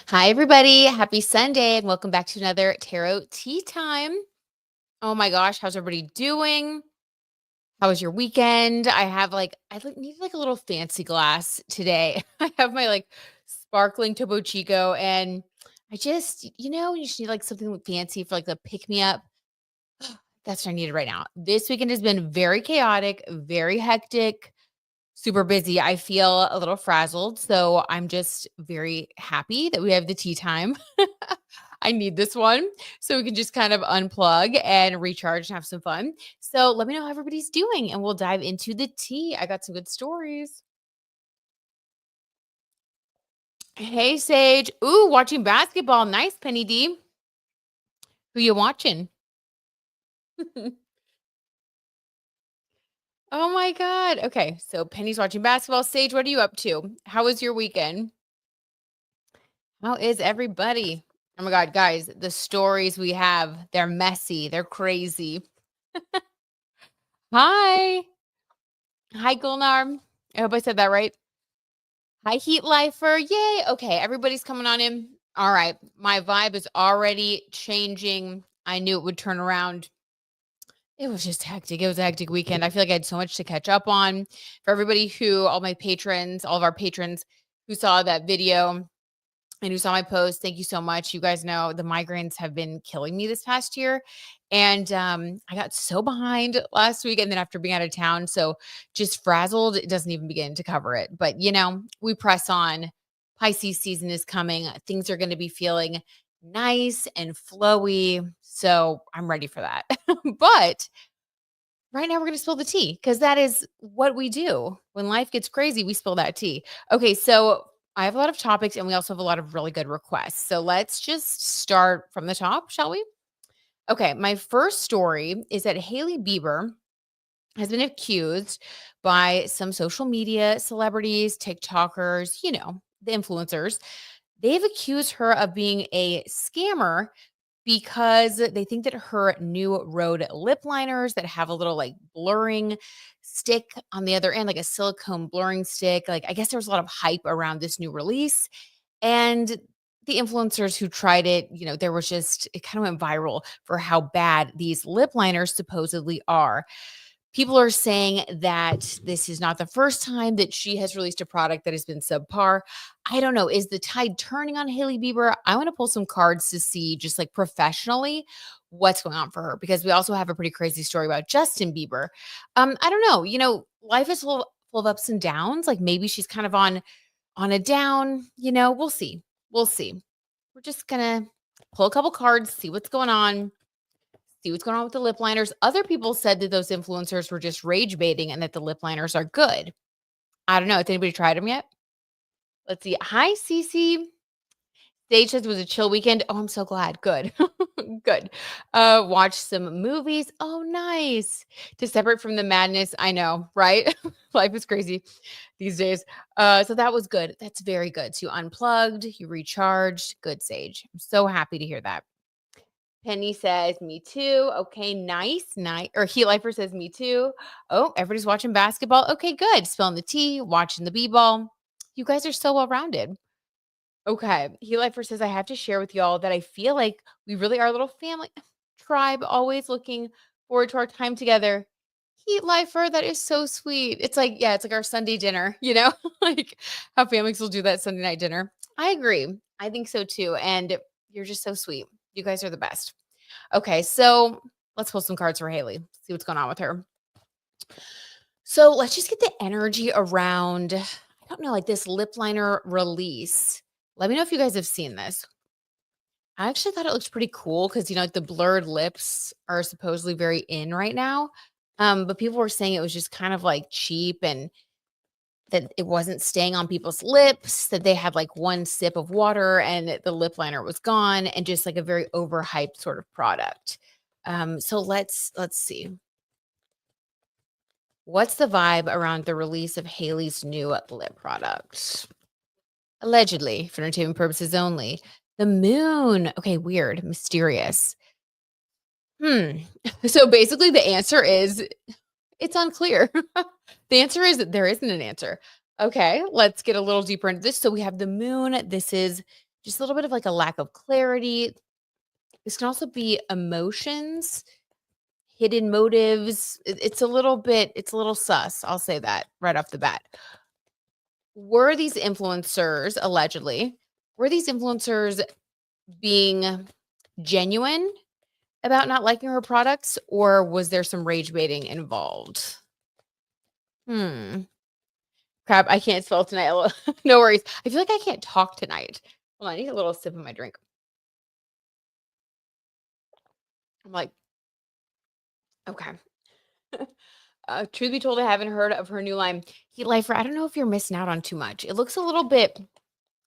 Hi, everybody. Happy Sunday, and welcome back to another tarot tea time. Oh my gosh, how's everybody doing? How was your weekend? Need like a little fancy glass today. I have my like sparkling Topo Chico, and you just need like something fancy for like the pick me up. That's what I needed right now. This weekend has been very chaotic, very hectic, super busy. I feel a little frazzled, so I'm just very happy that we have the tea time. I need this one so we can just kind of unplug and recharge and have some fun. So let me know how everybody's doing and we'll dive into the tea. I got some good stories. Hey, Sage. Ooh, watching basketball. Nice, Penny D. Who you watching? Oh my God. Okay. So Penny's watching basketball. Sage, what are you up to? How was your weekend? How is everybody? Oh my God, guys, the stories we have, they're messy. They're crazy. Hi. Hi, Gulnar. I hope I said that right. Hi, Heat Lifer. Yay. Okay, everybody's coming on in. All right. My vibe is already changing. I knew it would turn around. It was just hectic. It was a hectic weekend. I feel like I had so much to catch up on. For everybody all my patrons, all of our patrons who saw that video and who saw my post, thank you so much. You guys know the migraines have been killing me this past year. And I got so behind last week. And then after being out of town, so just frazzled, it doesn't even begin to cover it. But, we press on. Pisces season is coming. Things are going to be feeling nice and flowy. So I'm ready for that. But right now, we're going to spill the tea because that is what we do. When life gets crazy, we spill that tea. Okay, so I have a lot of topics and we also have a lot of really good requests. So let's just start from the top, shall we? Okay, my first story is that Hailey Bieber has been accused by some social media celebrities, TikTokers, the influencers. They've accused her of being a scammer because they think that her new Robe lip liners that have a little like blurring stick on the other end, like a silicone blurring stick. Like, I guess there was a lot of hype around this new release. And the influencers who tried it, it kind of went viral for how bad these lip liners supposedly are. People are saying that this is not the first time that she has released a product that has been subpar. I don't know. Is the tide turning on Hailey Bieber? I want to pull some cards to see just like professionally what's going on for her because we also have a pretty crazy story about Justin Bieber. I don't know. Life is full of ups and downs. Like maybe she's kind of on a down, we'll see. We'll see. We're just gonna pull a couple cards, see what's going on with the lip liners. Other people said that those influencers were just rage baiting and that the lip liners are good. I don't know. Has anybody tried them yet? Let's see. Hi, Cece. Stage says it was a chill weekend. Oh, I'm so glad. Good. Good. Watch some movies. Oh, nice. To separate from the madness. I know, right? Life is crazy these days. So that was good. That's very good. So you unplugged, you recharged. Good, Sage. I'm so happy to hear that. Penny says, me too. Okay, nice. Or Heat Lifer says, me too. Oh, everybody's watching basketball. Okay, good. Spilling the tea, watching the b-ball. You guys are so well-rounded. Okay, Heat Lifer says, I have to share with y'all that I feel like we really are a little family tribe, always looking forward to our time together. Heat Lifer, that is so sweet. It's like our Sunday dinner, like how families will do that Sunday night dinner. I agree. I think so too. And you're just so sweet. You guys are the best. Okay, so let's pull some cards for Hailey. See what's going on with her. So let's just get the energy around, I don't know, like this lip liner release. Let me know if you guys have seen this. I actually thought it looked pretty cool because like the blurred lips are supposedly very in right now. But people were saying it was just kind of like cheap and that it wasn't staying on people's lips, that they had like one sip of water and the lip liner was gone, and just like a very overhyped sort of product. So let's see. What's the vibe around the release of Hailey's new lip product? Allegedly, for entertainment purposes only. The moon. Okay, weird, mysterious. So basically the answer is it's unclear. The answer is that there isn't an answer. Okay, let's get a little deeper into this. So we have the moon. This is just a little bit of like a lack of clarity. This can also be emotions, hidden motives. It's a little sus. I'll say that right off the bat. Were these influencers allegedly, were these influencers being genuine about not liking her products, or was there some rage baiting involved? Hmm. Crap, I can't spell tonight. No worries. I feel like I can't talk tonight. Hold on, I need a little sip of my drink. I'm like, okay. Truth be told, I haven't heard of her new line, Heat Lifer. I don't know if you're missing out on too much. It looks a little bit.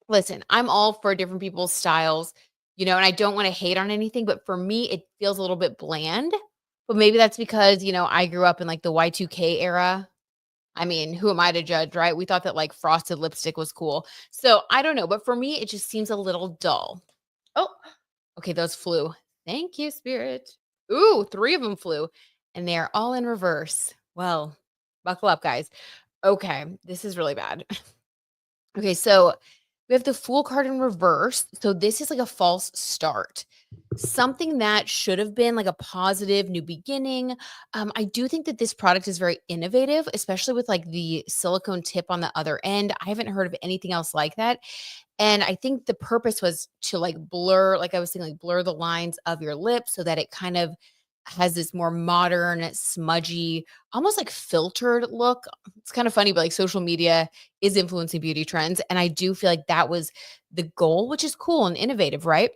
Listen, I'm all for different people's styles, and I don't want to hate on anything, but for me, it feels a little bit bland. But maybe that's because, I grew up in like the Y2K era. I mean, who am I to judge, right? We thought that like frosted lipstick was cool. So I don't know. But for me, it just seems a little dull. Oh, okay. Those flew. Thank you, Spirit. Ooh, 3 of them flew. And they're all in reverse. Well, buckle up, guys. Okay. This is really bad. Okay. So we have the Fool card in reverse. So this is like a false start. Something that should have been like a positive new beginning. I do think that this product is very innovative, especially with like the silicone tip on the other end. I haven't heard of anything else like that. And I think the purpose was to like blur, like I was saying, like blur the lines of your lips so that it kind of has this more modern, smudgy, almost like filtered look. It's kind of funny, but like social media is influencing beauty trends. And I do feel like that was the goal, which is cool and innovative, right?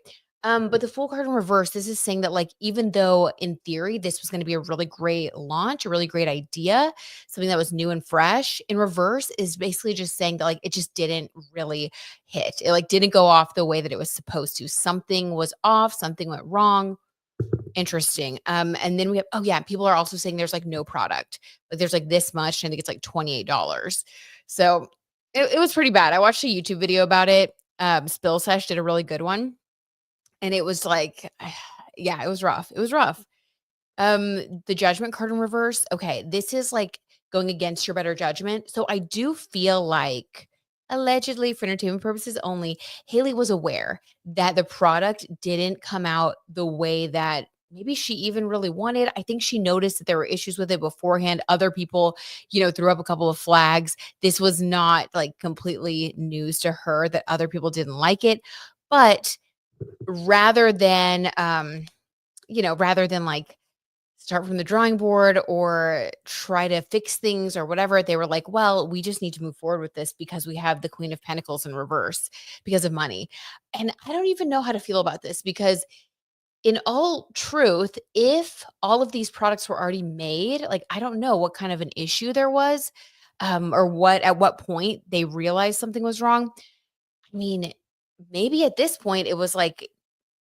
But the full card in reverse, this is saying that like even though in theory this was going to be a really great launch, a really great idea, something that was new and fresh, in reverse is basically just saying that like it just didn't really hit. It like didn't go off the way that it was supposed to. Something was off, something went wrong. Interesting. And then we have, oh yeah, people are also saying there's like no product. Like there's like this much, and I think it's like $28. So it was pretty bad. I watched a YouTube video about it. Spill Sesh did a really good one. And it was like, yeah, it was rough. It was rough. The judgment card in reverse. Okay, this is like going against your better judgment. So I do feel like allegedly for entertainment purposes only, Hailey was aware that the product didn't come out the way that maybe she even really wanted. I think she noticed that there were issues with it beforehand. Other people, threw up a couple of flags. This was not like completely news to her that other people didn't like it. But rather than like start from the drawing board or try to fix things or whatever, they were like, well, we just need to move forward with this because we have the Queen of Pentacles in reverse because of money. And I don't even know how to feel about this because in all truth, if all of these products were already made, like I don't know what kind of an issue there was, or at what point they realized something was wrong. I mean, maybe at this point it was like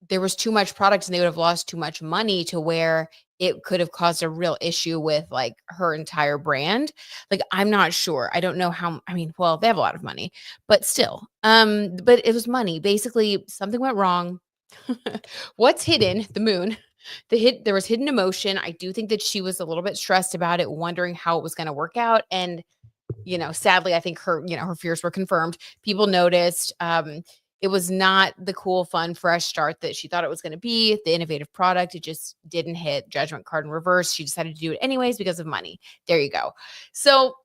there was too much product and they would have lost too much money to where it could have caused a real issue with like her entire brand. Like, I'm not sure. I don't know how, I mean, well, they have a lot of money, but still, but it was money. Basically, something went wrong. What's hidden? The moon. There was hidden emotion. I do think that she was a little bit stressed about it, wondering how it was going to work out. And sadly, I think her fears were confirmed. People noticed. It was not the cool, fun, fresh start that she thought it was going to be. The innovative product, it just didn't hit. Judgment card in reverse. She decided to do it anyways because of money. There you go. So,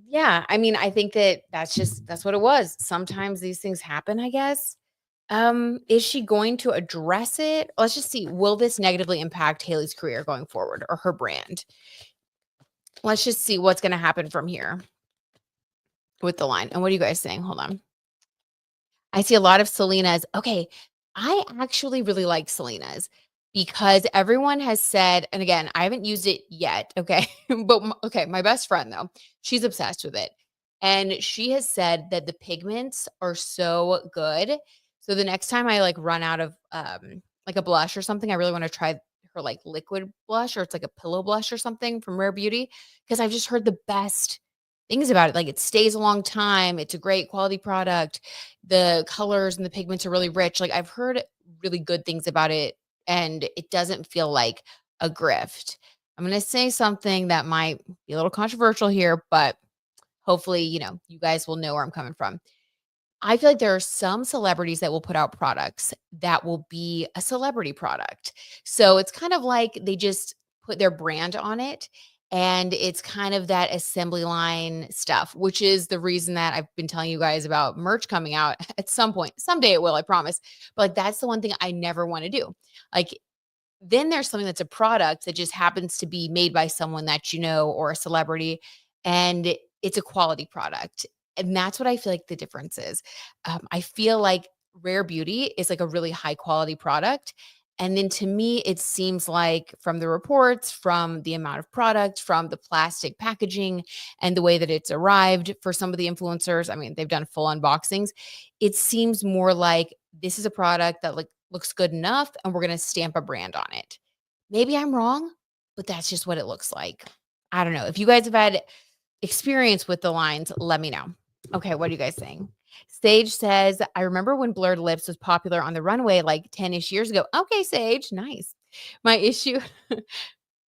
yeah, I mean, I think that's what it was. Sometimes these things happen, I guess. Is she going to address it? Let's just see. Will this negatively impact Hailey's career going forward or her brand? Let's just see what's going to happen from here with the line. And what are you guys saying? Hold on. I see a lot of Selena's. Okay, I actually really like Selena's because everyone has said, and again, I haven't used it yet. Okay, but okay, my best friend though, she's obsessed with it, and she has said that the pigments are so good. So the next time I like run out of like a blush or something, I really want to try her like liquid blush, or it's like a pillow blush or something from Rare Beauty, because I've just heard the best things about it. Like it stays a long time. It's a great quality product. The colors and the pigments are really rich. Like I've heard really good things about it, and it doesn't feel like a grift. I'm going to say something that might be a little controversial here, but hopefully, you guys will know where I'm coming from. I feel like there are some celebrities that will put out products that will be a celebrity product. So it's kind of like they just put their brand on it. And it's kind of that assembly line stuff, which is the reason that I've been telling you guys about merch coming out at some point. Someday it will, I promise. But like that's the one thing I never want to do. Like then there's something that's a product that just happens to be made by someone that you know or a celebrity, and it's a quality product. And that's what I feel like the difference is. I feel like Rare Beauty is like a really high quality product. And then to me, it seems like from the reports, from the amount of product, from the plastic packaging, and the way that it's arrived for some of the influencers. I mean, they've done full unboxings. It seems more like this is a product that looks good enough and we're going to stamp a brand on it. Maybe I'm wrong, but that's just what it looks like. I don't know. If you guys have had experience with the lines, let me know. Okay, what are you guys saying? Sage says, I remember when blurred lips was popular on the runway like 10-ish years ago. Okay, Sage, nice. My issue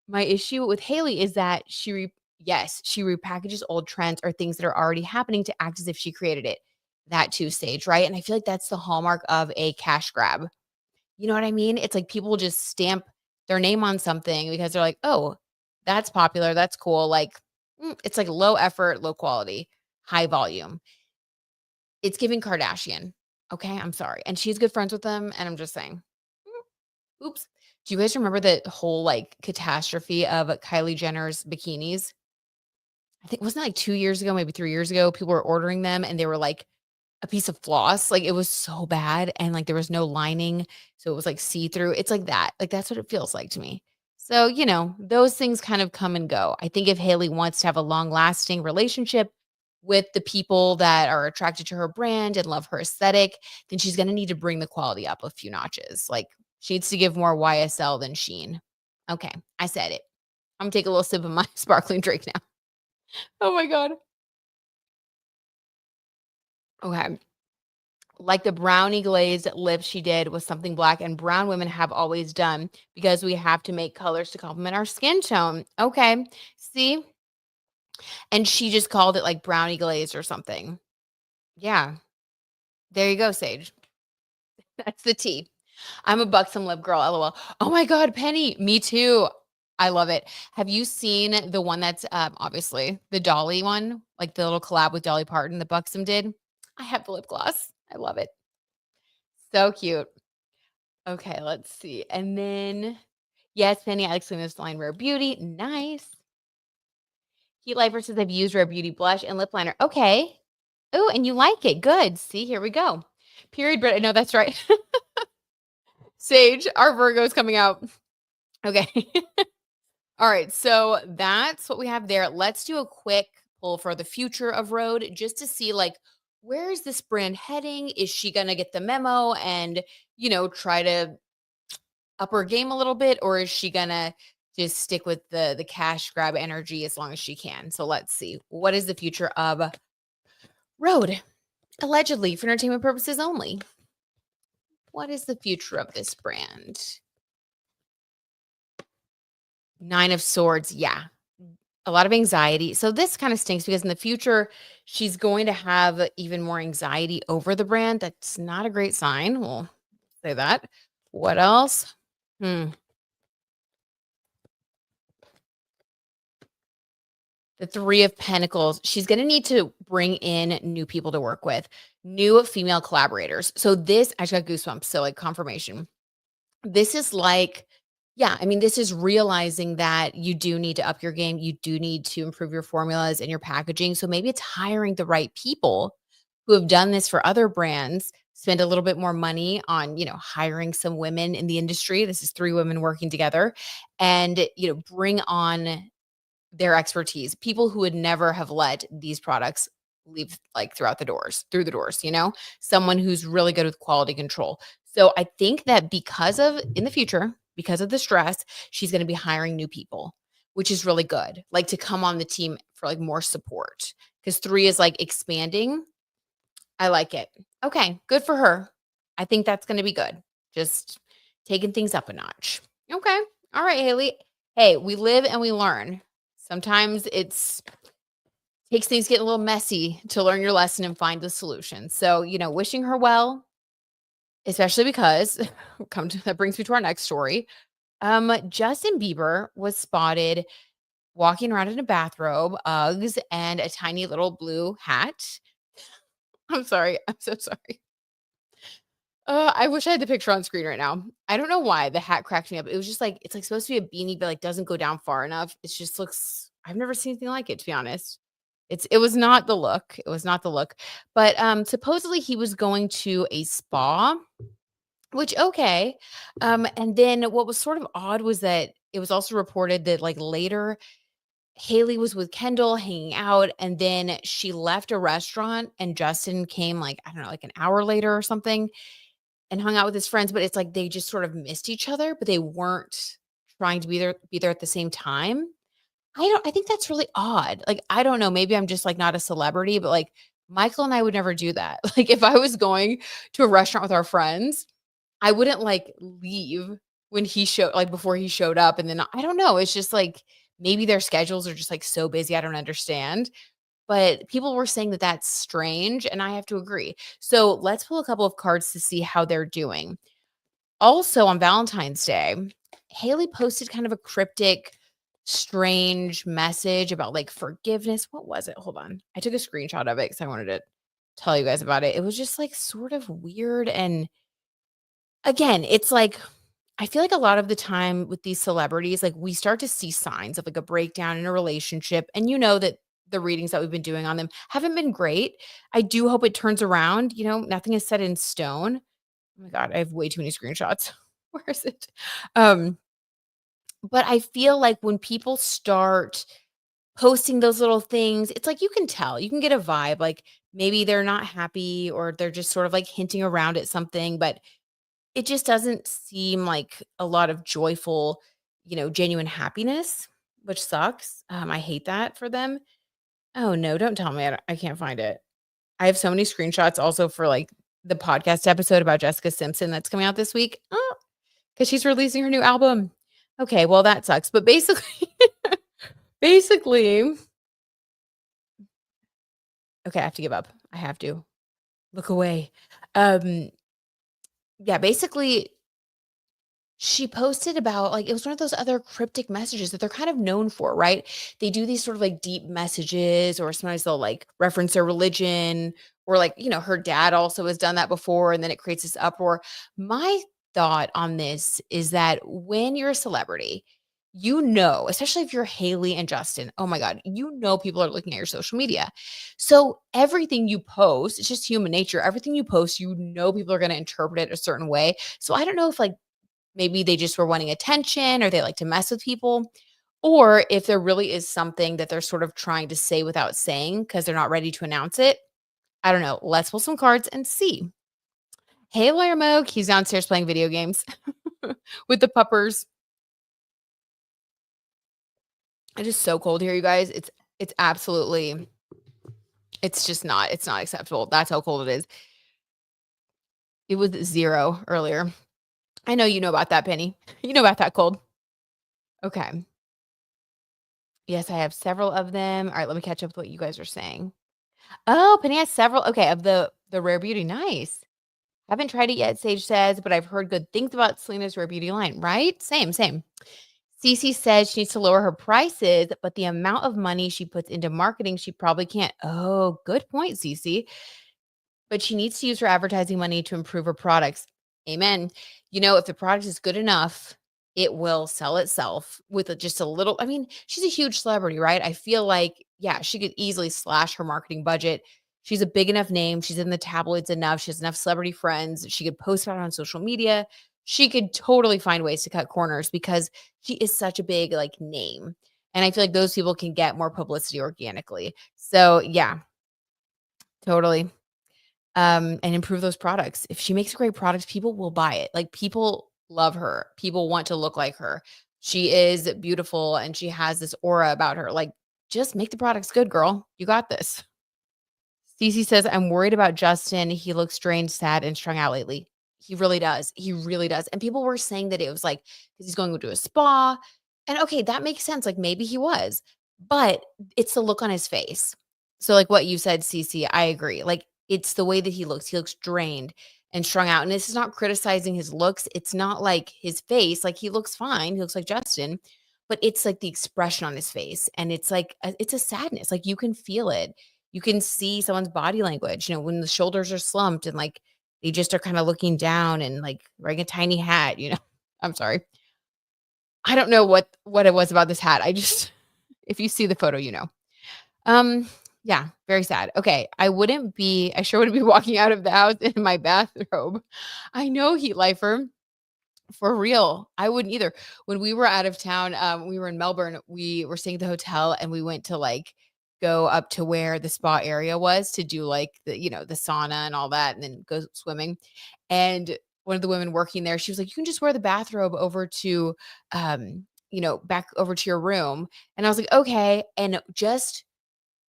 my issue with Hailey is that she repackages old trends or things that are already happening to act as if she created it. That too, Sage, right? And I feel like that's the hallmark of a cash grab. You know what I mean? It's like people just stamp their name on something because they're like, "Oh, that's popular. That's cool." Like, it's like low effort, low quality, high volume. It's giving Kardashian. Okay, I'm sorry. And she's good friends with them, and I'm just saying. Oops. Do you guys remember the whole like catastrophe of Kylie Jenner's bikinis? I think wasn't it like 2 years ago, maybe 3 years ago, people were ordering them and they were like a piece of floss, like, it was so bad, and, like, there was no lining, so it was, like, see-through. It's like that, like, that's what it feels like to me. So, those things kind of come and go. I think if Hailey wants to have a long-lasting relationship with the people that are attracted to her brand and love her aesthetic, then she's gonna need to bring the quality up a few notches, like, she needs to give more YSL than Shein. Okay, I said it. I'm gonna take a little sip of my sparkling drink now. Oh my god. Okay. Like the brownie glazed lips she did with something black and brown women have always done because we have to make colors to complement our skin tone. Okay. See? And she just called it like brownie glazed or something. Yeah. There you go, Sage. That's the tea. I'm a buxom lip girl, LOL. Oh my God, Penny. Me too. I love it. Have you seen the one that's obviously the Dolly one, like the little collab with Dolly Parton that Buxom did? I have the lip gloss. I love it. So cute. Okay, let's see. And then, yes, Penny, I like seeing this line Rare Beauty. Nice. Heat Lifer says I've used Rare Beauty blush and lip liner. Okay. Oh, and you like it. Good. See, here we go. Period. But I know that's right. Sage, our Virgo is coming out. Okay. All right. So that's what we have there. Let's do a quick pull for the future of Rode just to see like where is this brand heading? Is she gonna get the memo and try to up her game a little bit, or is she gonna just stick with the cash grab energy as long as she can? So let's see. What is the future of Rode? Allegedly for entertainment purposes only. What is the future of this brand? Nine of Swords. Yeah. A lot of anxiety. So this kind of stinks because in the future, she's going to have even more anxiety over the brand. That's not a great sign. We'll say that. What else? The Three of Pentacles. She's going to need to bring in new people to work with, new female collaborators. So this, I just got goosebumps. So like confirmation. This is like, yeah, I mean, this is realizing that you do need to up your game. You do need to improve your formulas and your packaging. So maybe it's hiring the right people who have done this for other brands, spend a little bit more money on, hiring some women in the industry. This is three women working together and, bring on their expertise, people who would never have let these products leave like through the doors, someone who's really good with quality control. So I think that in the future, because of the stress, she's going to be hiring new people, which is really good. Like to come on the team for like more support because three is like expanding. I like it. Okay. Good for her. I think that's going to be good. Just taking things up a notch. Okay. All right, Hailey. Hey, we live and we learn. Sometimes it's Takes things get a little messy to learn your lesson and find the solution. So, wishing her well, especially because that brings me to our next story. Justin Bieber was spotted walking around in a bathrobe, Uggs, and a tiny little blue hat. I'm sorry. I'm so sorry. I wish I had the picture on screen right now. I don't know why the hat cracked me up. It was just like it's like supposed to be a beanie, but like doesn't go down far enough. It just looks. I've never seen anything like it, to be honest. It was not the look. It was not the look. But supposedly he was going to a spa, which okay. And then what was sort of odd was that it was also reported that like later Hailey was with Kendall hanging out, and then she left a restaurant and Justin came like, I don't know, like an hour later or something and hung out with his friends, but it's like they just sort of missed each other, but they weren't trying to be there at the same time. I think that's really odd. Like, I don't know, maybe I'm just like not a celebrity, but like Michael and I would never do that. Like if I was going to a restaurant with our friends, I wouldn't like leave when he showed like before he showed up. And then I don't know. It's just like maybe their schedules are just like so busy. I don't understand. But people were saying that that's strange. And I have to agree. So let's pull a couple of cards to see how they're doing. Also on Valentine's Day, Hailey posted kind of a cryptic, strange message about like forgiveness. What was it? Hold on. I took a screenshot of it because I wanted to tell you guys about it. It was just like sort of weird. And again, it's like, I feel like a lot of the time with these celebrities, like we start to see signs of like a breakdown in a relationship. And you know that the readings that we've been doing on them haven't been great. I do hope it turns around. Nothing is set in stone. Oh my God, I have way too many screenshots. Where is it? Um, but I feel like when people start posting those little things, it's like you can tell, you can get a vibe. Like maybe they're not happy or they're just sort of like hinting around at something, but it just doesn't seem like a lot of joyful, genuine happiness, which sucks. I hate that for them. Oh no, don't tell me I can't find it. I have so many screenshots also for like the podcast episode about Jessica Simpson that's coming out this week. Oh, because she's releasing her new album. Okay, well that sucks. But basically, basically, okay, I have to give up. I have to look away. Um, yeah, basically, she posted about like it was one of those other cryptic messages that they're kind of known for, right? They do these sort of like deep messages, or sometimes they'll like reference their religion, or like, her dad also has done that before, and then it creates this uproar. My thought on this is that when you're a celebrity, especially if you're Haley and Justin, oh my God, people are looking at your social media. So everything you post, it's just human nature. Everything you post, people are going to interpret it a certain way. So I don't know if like maybe they just were wanting attention or they like to mess with people. Or if there really is something that they're sort of trying to say without saying because they're not ready to announce it. I don't know. Let's pull some cards and see. Hey, Lawyer Moog. He's downstairs playing video games with the puppers. It is so cold here, you guys. It's absolutely, it's not acceptable. That's how cold it is. It was 0 earlier. I know you know about that, Penny. You know about that cold. Okay. Yes, I have several of them. All right, let me catch up with what you guys are saying. Oh, Penny has several. Okay, of the Rare Beauty. Nice. Haven't tried it yet, Sage says, but I've heard good things about Selena's Rare Beauty line, right? Same, same. Cece says she needs to lower her prices, but the amount of money she puts into marketing, she probably can't. Oh, good point, Cece. But she needs to use her advertising money to improve her products. Amen. If the product is good enough, it will sell itself with just a little. I mean, she's a huge celebrity, right? I feel like, yeah, she could easily slash her marketing budget. She's a big enough name. She's in the tabloids enough. She has enough celebrity friends. She could post about it on social media. She could totally find ways to cut corners because she is such a big like name. And I feel like those people can get more publicity organically. So yeah, totally and improve those products. If she makes a great product, people will buy it. Like people love her. People want to look like her. She is beautiful and she has this aura about her. Like just make the products good, girl. You got this. Cece says, I'm worried about Justin. He looks drained, sad, and strung out lately. He really does. He really does. And people were saying that it was like, because he's going to a spa. And okay, that makes sense. Like maybe he was, but it's the look on his face. So, like what you said, Cece, I agree. Like, it's the way that he looks. He looks drained and strung out. And this is not criticizing his looks. It's not like his face. Like, he looks fine. He looks like Justin, but it's like the expression on his face. And it's like, it's a sadness. Like, you can feel it. You can see someone's body language, when the shoulders are slumped and like they just are kind of looking down and like wearing a tiny hat. I'm sorry. I don't know what it was about this hat. I just, if you see the photo, you know. Um, yeah, very sad. Okay, I sure wouldn't be walking out of the house in my bathrobe. I know, Heat Lifer, for real. I wouldn't either. When we were out of town, we were in Melbourne, we were staying at the hotel and we went to like go up to where the spa area was to do like the sauna and all that and then go swimming. And one of the women working there, she was like, "You can just wear the bathrobe over to back over to your room." And I was like, "Okay." And just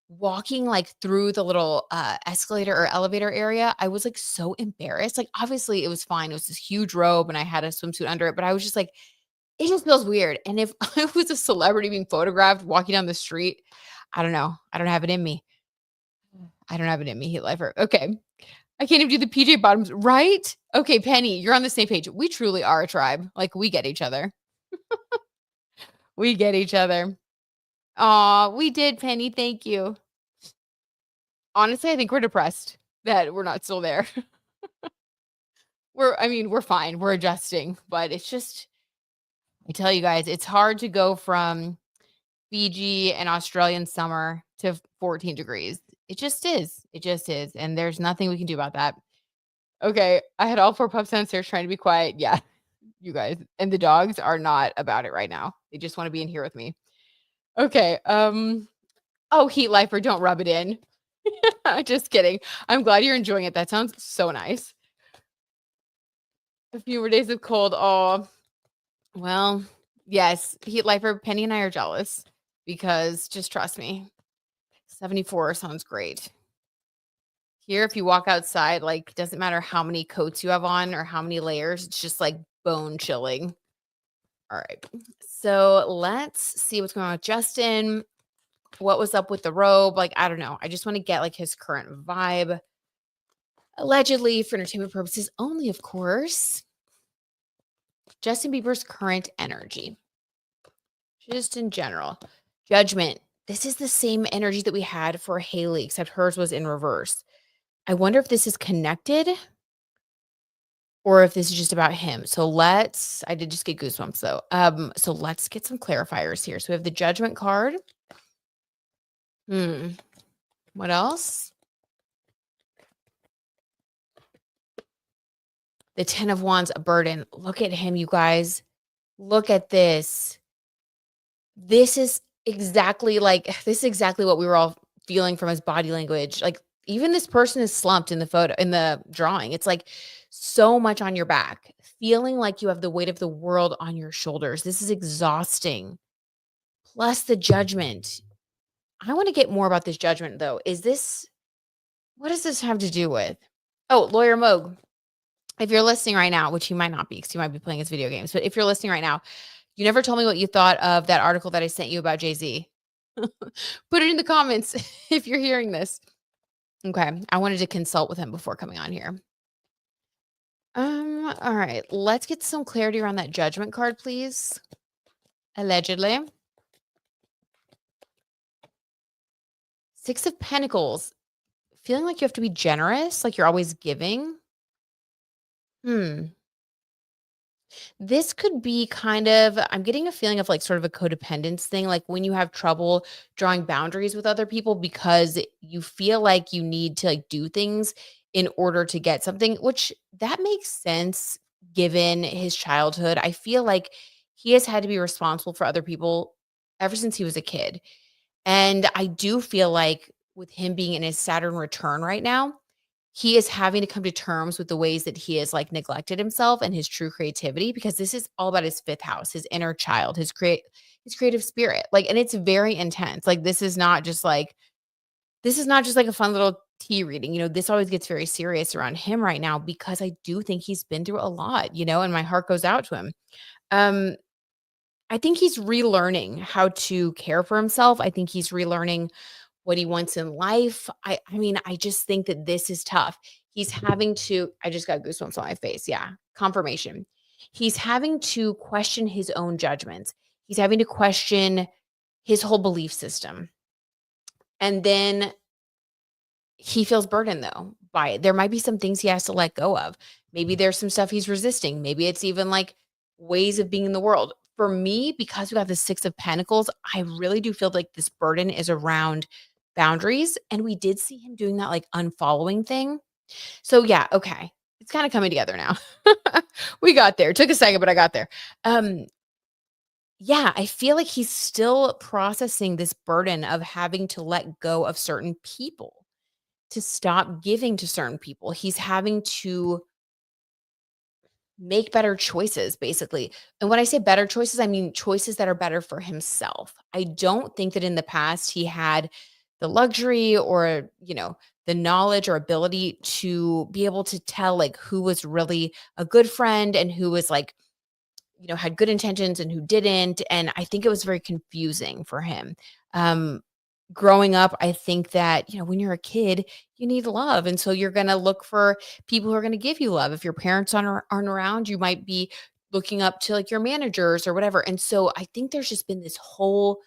walking, like, through the little, escalator or elevator area, I was, like, so embarrassed. Like, obviously, it was fine. It was this huge robe, and I had a swimsuit under it, but I was just like, "It just feels weird." And if I was a celebrity being photographed walking down the street, I don't know. I don't have it in me. I don't have it in me, Heat Lifer. Okay. I can't even do the PJ bottoms, right? Okay, Penny, you're on the same page. We truly are a tribe. Like, we get each other. We get each other. Aw, we did, Penny. Thank you. Honestly, I think we're depressed that we're not still there. We're fine. We're adjusting, but it's just I tell you guys, it's hard to go from Fiji and Australian summer to 14 degrees. It just is. It just is. And there's nothing we can do about that. Okay. I had all 4 pups downstairs trying to be quiet. Yeah, you guys. And the dogs are not about it right now. They just want to be in here with me. Okay. Oh, Heat Lifer, don't rub it in. Just kidding. I'm glad you're enjoying it. That sounds so nice. A few more days of cold. Oh, well, yes. Heat Lifer, Penny and I are jealous because just trust me, 74 sounds great. Here, if you walk outside, like, doesn't matter how many coats you have on or how many layers, it's just like bone chilling. All right. So let's see what's going on with Justin. What was up with the robe? Like, I don't know. I just want to get like his current vibe. Allegedly, for entertainment purposes only, of course. Justin Bieber's current energy. Just in general. Judgment. This is the same energy that we had for Hailey, except hers was in reverse. I wonder if this is connected or if this is just about him. So I did just get goosebumps though. So let's get some clarifiers here. So we have the Judgment card. What else? The 10 of Wands, a burden. Look at him, you guys. Look at this. This is exactly what we were all feeling from his body language. Like, even this person is slumped in the photo, in the drawing. It's like so much on your back, feeling like you have the weight of the world on your shoulders. This is exhausting. Plus the Judgment. I want to get more about this Judgment though. What does this have to do with? Oh, Lawyer Moog. If you're listening right now, which you might not be because you might be playing his video games, but if you're listening right now, you never told me what you thought of that article that I sent you about Jay-Z. Put it in the comments if you're hearing this. Okay. I wanted to consult with him before coming on here. All right. Let's get some clarity around that Judgment card, please. Allegedly. 6 of Pentacles. Feeling like you have to be generous, like you're always giving. This could be I'm getting a feeling of like sort of a codependence thing, like when you have trouble drawing boundaries with other people because you feel like you need to like do things in order to get something, which that makes sense given his childhood. I feel like he has had to be responsible for other people ever since he was a kid. And I do feel like with him being in his Saturn return right now, he is having to come to terms with the ways that he has like neglected himself and his true creativity, because this is all about his 5th house, his inner child, his creative spirit. Like, and it's very intense. Like, this is not just like a fun little tea reading. This always gets very serious around him right now because I do think he's been through a lot, and my heart goes out to him. I think he's relearning how to care for himself. I think he's relearning what he wants in life. I mean, I just think that this is tough. He's having to I just got goosebumps on my face. Yeah, confirmation. He's having to question his own judgments. He's having to question his whole belief system. And then he feels burdened though by it. There might be some things he has to let go of. Maybe there's some stuff he's resisting. Maybe it's even like ways of being in the world. For me, because we got the 6 of Pentacles, I really do feel like this burden is around boundaries. And we did see him doing that like unfollowing thing. So yeah, okay. It's kind of coming together now. We got there. Took a second, but I got there. Um, yeah, I feel like he's still processing this burden of having to let go of certain people, to stop giving to certain people. He's having to make better choices, basically. And when I say better choices, I mean choices that are better for himself. I don't think that in the past he had the luxury or, the knowledge or ability to be able to tell like who was really a good friend and who was like, had good intentions and who didn't. And I think it was very confusing for him. Um, Growing up, I think that, when you're a kid, you need love. And so you're going to look for people who are going to give you love. If your parents aren't around, you might be looking up to like your managers or whatever. And so I think there's just been this whole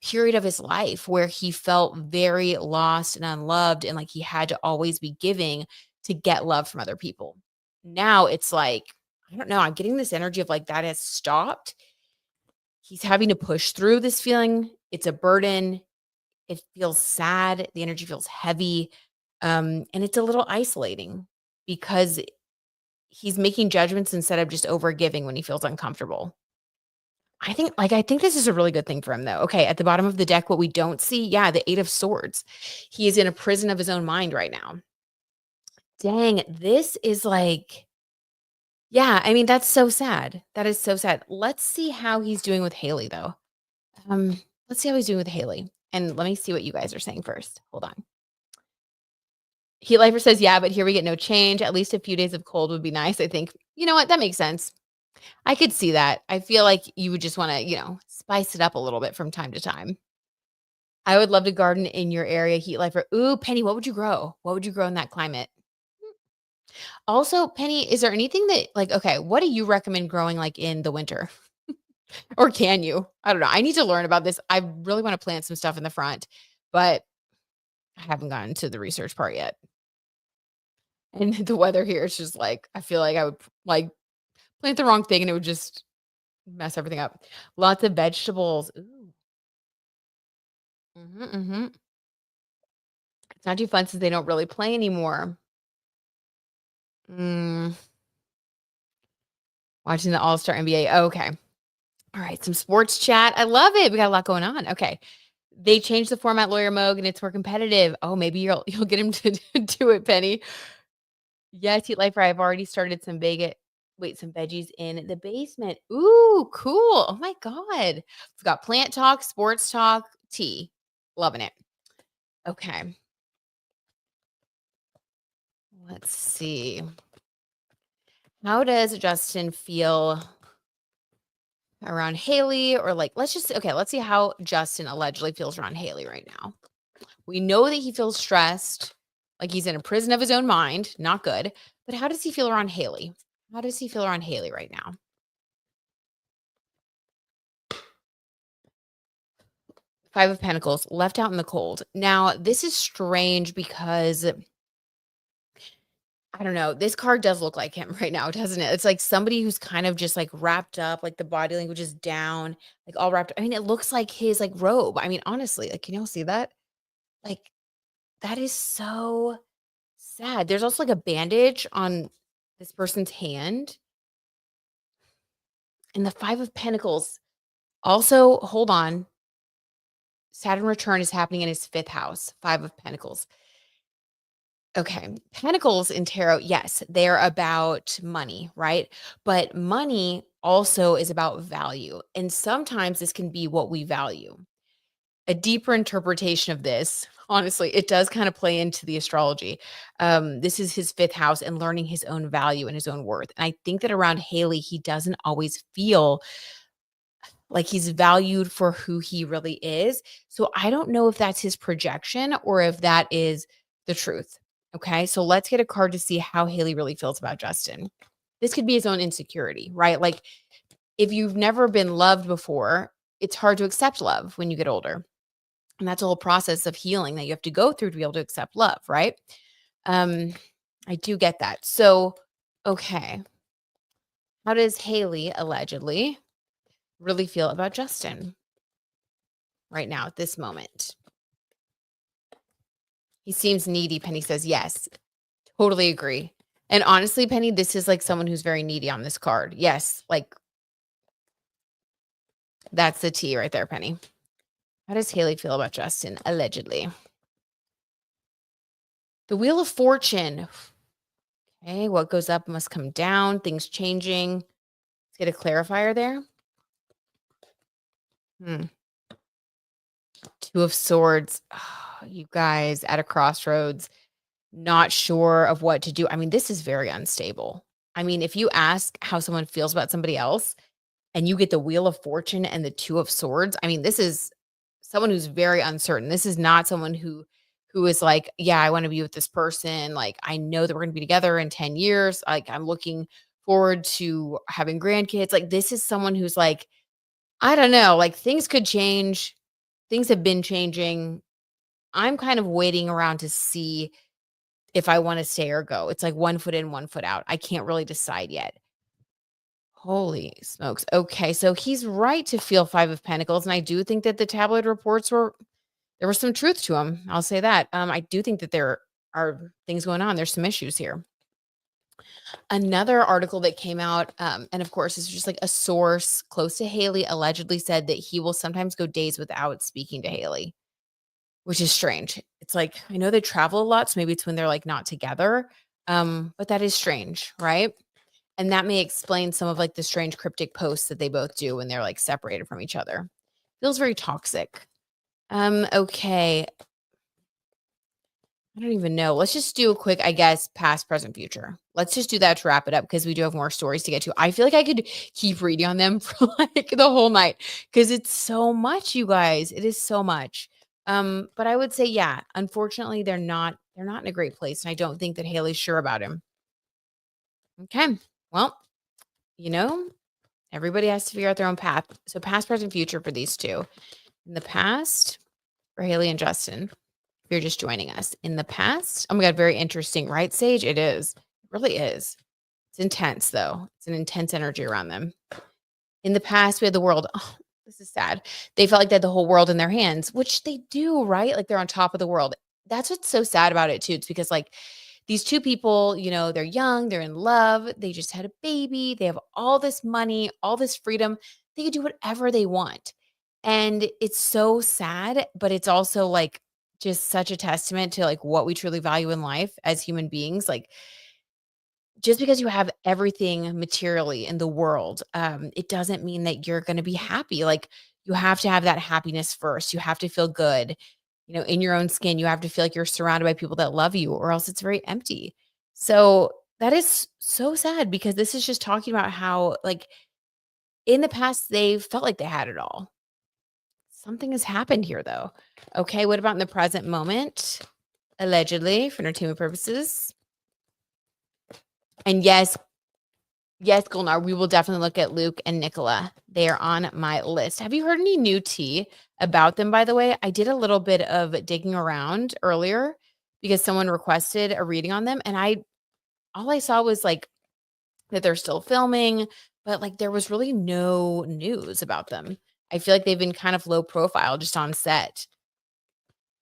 period of his life where he felt very lost and unloved and like he had to always be giving to get love from other people. Now it's like, I don't know, I'm getting this energy of like that has stopped. He's having to push through this feeling. It's a burden. It feels sad, the energy feels heavy, and it's a little isolating because he's making judgments instead of just over giving when he feels uncomfortable. I think this is a really good thing for him though. Okay, at the bottom of the deck, what we don't see, yeah, the 8 of Swords. He is in a prison of his own mind right now. Dang, this is like, yeah, I mean, that's so sad. That is so sad. Let's see how he's doing with Hailey though. Let's see how he's doing with Hailey. And let me see what you guys are saying first. Hold on. Heat Lifer says, yeah, but here we get no change. At least a few days of cold would be nice. I think, you know what? That makes sense. I could see that. I feel like you would just want to, spice it up a little bit from time to time. I would love to garden in your area, Heat Lifer. Ooh, Penny, what would you grow? What would you grow in that climate? Also, Penny, is there anything that, like, okay, what do you recommend growing like in the winter? Or can you? I don't know. I need to learn about this. I really want to plant some stuff in the front, but I haven't gotten to the research part yet. And the weather here is just like, I feel like I would like plant the wrong thing and it would just mess everything up. Lots of vegetables. Ooh. Mhm. It's not too fun since they don't really play anymore. Mm, Watching the All-Star NBA. Okay. All right. Some sports chat. I love it. We got a lot going on. Okay. They changed the format, Lawyer Moog, and it's more competitive. Oh, maybe you'll get him to do it, Penny. Yes, Heat Lifer. I've already started some veggies in the basement. Ooh, cool. Oh my God. We've got plant talk, sports talk, tea. Loving it. Okay. Let's see. How does Justin feel around Hailey? Or like, let's see how Justin allegedly feels around Hailey right now. We know that he feels stressed, like he's in a prison of his own mind. Not good. But how does he feel around Hailey? How does he feel around Hailey right now? 5 of Pentacles, left out in the cold. Now, this is strange because I don't know. This card does look like him right now, doesn't it? It's like somebody who's kind of just like wrapped up, like the body language is down, like all wrapped. I mean, it looks like his like robe. I mean, honestly, like, can y'all see that? Like, that is so sad. There's also like a bandage on this person's hand. And the 5 of Pentacles. Also, hold on. Saturn return is happening in his 5th house, 5 of Pentacles. Okay. Pentacles in tarot, yes, they're about money, right? But money also is about value. And sometimes this can be what we value. A deeper interpretation of this, honestly, it does kind of play into the astrology. This is his 5th house and learning his own value and his own worth. And I think that around Hailey, he doesn't always feel Like he's valued for who he really is. So I don't know if that's his projection or if that is the truth. Okay. So let's get a card to see how Hailey really feels about Justin. This could be his own insecurity, right? Like if you've never been loved before, it's hard to accept love when you get older. And that's a whole process of healing that you have to go through to be able to accept love, right? Um, I do get that. So, okay. How does Hailey allegedly really feel about Justin right now at this moment? He seems needy. Penny says yes. Totally agree. And honestly, Penny, this is like someone who's very needy on this card. Yes, like that's the T right there, Penny. How does Hailey feel about Justin allegedly? The Wheel of Fortune. Okay, what goes up must come down. Things changing. Let's get a clarifier there. Two of Swords. Oh, you guys at a crossroads, not sure of what to do. I mean, this is very unstable. I mean, if you ask how someone feels about somebody else and you get the Wheel of Fortune and the Two of Swords, I mean, this is someone who's very uncertain. This is not someone who is like, yeah, I want to be with this person. Like, I know that we're going to be together in 10 years. Like, I'm looking forward to having grandkids. Like, this is someone who's like, I don't know, like things could change. Things have been changing. I'm kind of waiting around to see if I want to stay or go. It's like 1 foot in, 1 foot out. I can't really decide yet. Holy smokes. Okay, so he's right to feel 5 of Pentacles, and I do think that the tabloid reports there was some truth to them. I'll say that. I do think that there are things going on. There's some issues here. Another article that came out, and of course, it's just like a source close to Hailey allegedly said that he will sometimes go days without speaking to Hailey, which is strange. It's like, I know they travel a lot, so maybe it's when they're like not together. But that is strange, right? And that may explain some of like the strange cryptic posts that they both do when they're like separated from each other. Feels very toxic. Okay. I don't even know. Let's just do a quick, I guess, past, present, future. Let's just do that to wrap it up because we do have more stories to get to. I feel like I could keep reading on them for like the whole night because it's so much, you guys. It is so much. But I would say, yeah, unfortunately, they're not in a great place. And I don't think that Hailey's sure about him. Okay. Well, you know, everybody has to figure out their own path. So past, present, future for these two. In the past, for Hailey and Justin. If you're just joining us in the past. Oh my God, very interesting, right, Sage? It is. It really is. It's intense, though. It's an intense energy around them. In the past, we had the world. Oh, this is sad. They felt like they had the whole world in their hands, which they do, right? Like they're on top of the world. That's what's so sad about it, too. It's because, like, these two people, you know, they're young, they're in love, they just had a baby, they have all this money, all this freedom. They can do whatever they want. And it's so sad, but it's also like, just such a testament to like what we truly value in life as human beings. Like just because you have everything materially in the world, it doesn't mean that you're going to be happy. Like you have to have that happiness first. You have to feel good, you know, in your own skin. You have to feel like you're surrounded by people that love you, or else it's very empty. So that is so sad because this is just talking about how, like, in the past, they felt like they had it all. Something has happened here, though. Okay, what about in the present moment? Allegedly, for entertainment purposes. And yes, Gulnar, we will definitely look at Luke and Nicola. They are on my list. Have you heard any new tea about them, by the way? I did a little bit of digging around earlier because someone requested a reading on them. And all I saw was like that they're still filming, but like there was really no news about them. I feel like they've been kind of low profile just on set.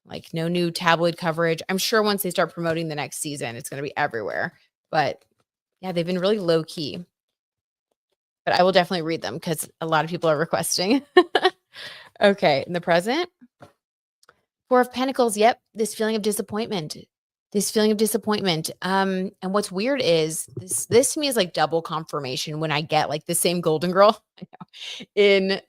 Like no new tabloid coverage. I'm sure once they start promoting the next season, it's going to be everywhere. But yeah, they've been really low key. But I will definitely read them because a lot of people are requesting. Okay, in the present, Four of Pentacles. Yep, this feeling of disappointment. And what's weird is this to me is like double confirmation when I get like the same Golden Girl in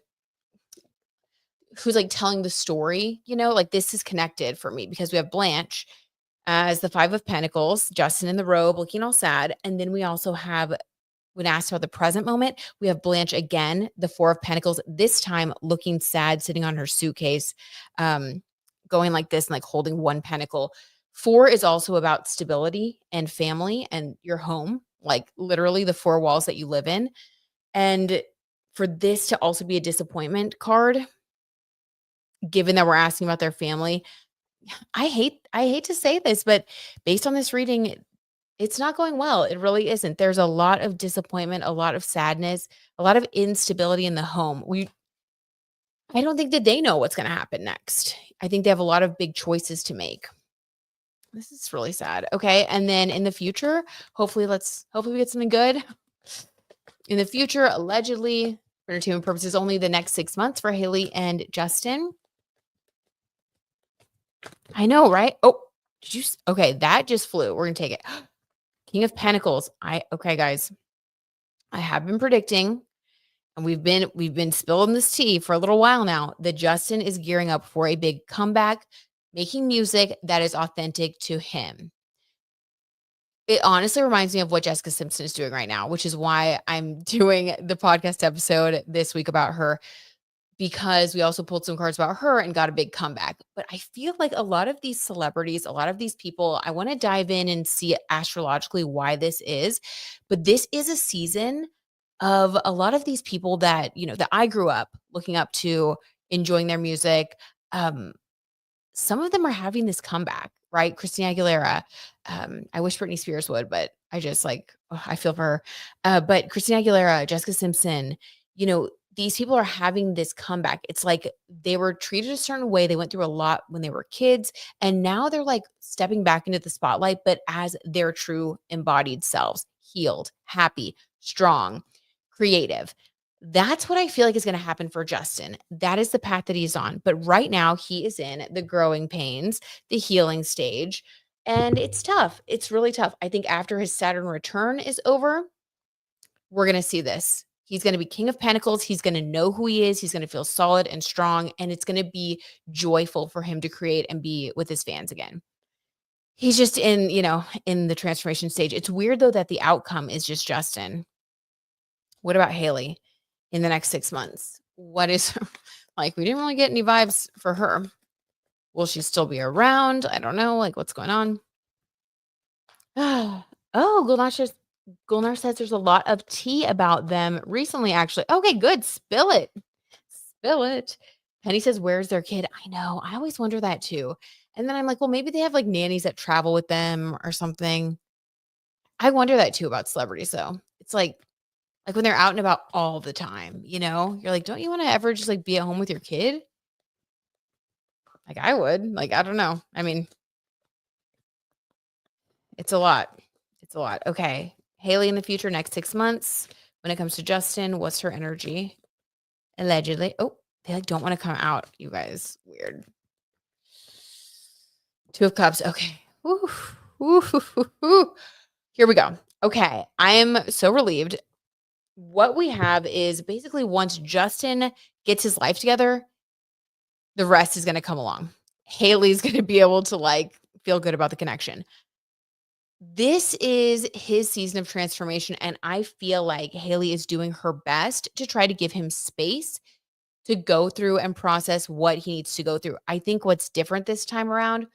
who's like telling the story, you know, like this is connected for me because we have Blanche as the Five of Pentacles, Justin in the robe looking all sad. And then we also have When asked about the present moment, we have Blanche again, the Four of Pentacles, this time looking sad, sitting on her suitcase, going like this and like holding one pentacle. Four is also about stability and family and your home, like literally the four walls that you live in. And for this to also be a disappointment card, given that we're asking about their family, I hate to say this, but based on this reading, it's not going well. It really isn't. There's a lot of disappointment, a lot of sadness, a lot of instability in the home. I don't think that they know what's going to happen next. I think they have a lot of big choices to make. This is really sad. Okay. And then in the future, hopefully we get something good. In the future, allegedly, for entertainment purposes, only the next 6 months for Hailey and Justin. I know, right? Oh, okay, that just flew. We're gonna take it. King of Pentacles. Okay, guys. I have been predicting, and we've been spilling this tea for a little while now, that Justin is gearing up for a big comeback, making music that is authentic to him. It honestly reminds me of what Jessica Simpson is doing right now, which is why I'm doing the podcast episode this week about her, because we also pulled some cards about her and got a big comeback. But I feel like a lot of these celebrities, a lot of these people, I want to dive in and see astrologically why this is. But this is a season of a lot of these people that, that I grew up looking up to, enjoying their music. Some of them are having this comeback, right? Christina Aguilera. I wish Britney Spears would, but I just I feel for her. But Christina Aguilera, Jessica Simpson, these people are having this comeback. It's like they were treated a certain way. They went through a lot when they were kids, and now they're like stepping back into the spotlight, but as their true embodied selves, healed, happy, strong, creative. That's what I feel like is going to happen for Justin. That is the path that he's on. But right now, he is in the growing pains, the healing stage, and it's tough. It's really tough. I think after his Saturn return is over, we're going to see this. He's going to be King of Pentacles. He's going to know who he is. He's going to feel solid and strong, and it's going to be joyful for him to create and be with his fans again. He's just in the transformation stage. It's weird, though, that the outcome is just Justin. What about Hailey in the next 6 months? What is we didn't really get any vibes for her. Will she still be around? I don't know. What's going on? Oh, Gulnar says there's a lot of tea about them recently, actually. Okay, good. Spill it. Spill it. Penny says, where's their kid? I know. I always wonder that too. And then I'm like, well, maybe they have nannies that travel with them or something. I wonder that too about celebrities, though. It's like when they're out and about all the time, you're like, don't you want to ever just be at home with your kid? I would. I don't know. I mean, it's a lot. It's a lot. Okay. Hailey in the future, next 6 months. When it comes to Justin, what's her energy? Allegedly. Oh, they don't want to come out, you guys. Weird. Two of Cups. Okay. Ooh, ooh, ooh, ooh. Here we go. Okay. I am so relieved. What we have is basically once Justin gets his life together, the rest is going to come along. Hailey's going to be able to feel good about the connection. This is his season of transformation, and I feel like Hailey is doing her best to try to give him space to go through and process what he needs to go through. I think what's different this time around,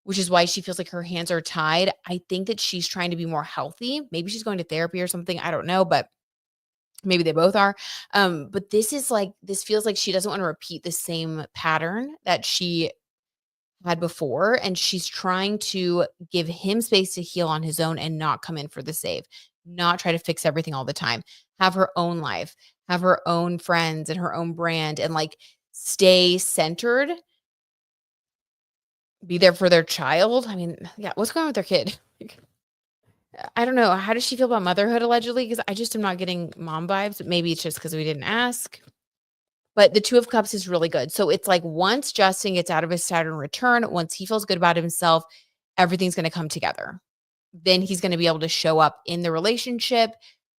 which is why she feels like her hands are tied, I think that she's trying to be more healthy. Maybe she's going to therapy or something. I don't know, but maybe they both are. But this feels like she doesn't want to repeat the same pattern that she had before, and she's trying to give him space to heal on his own and not come in for the save, not try to fix everything all the time, have her own life, have her own friends and her own brand, and stay centered, be there for their child. I mean, yeah, what's going on with their kid? I don't know. How does she feel about motherhood allegedly? Because I just am not getting mom vibes. Maybe it's just because we didn't ask. But the Two of Cups is really good. So it's once Justin gets out of his Saturn return, once he feels good about himself, everything's going to come together. Then he's going to be able to show up in the relationship.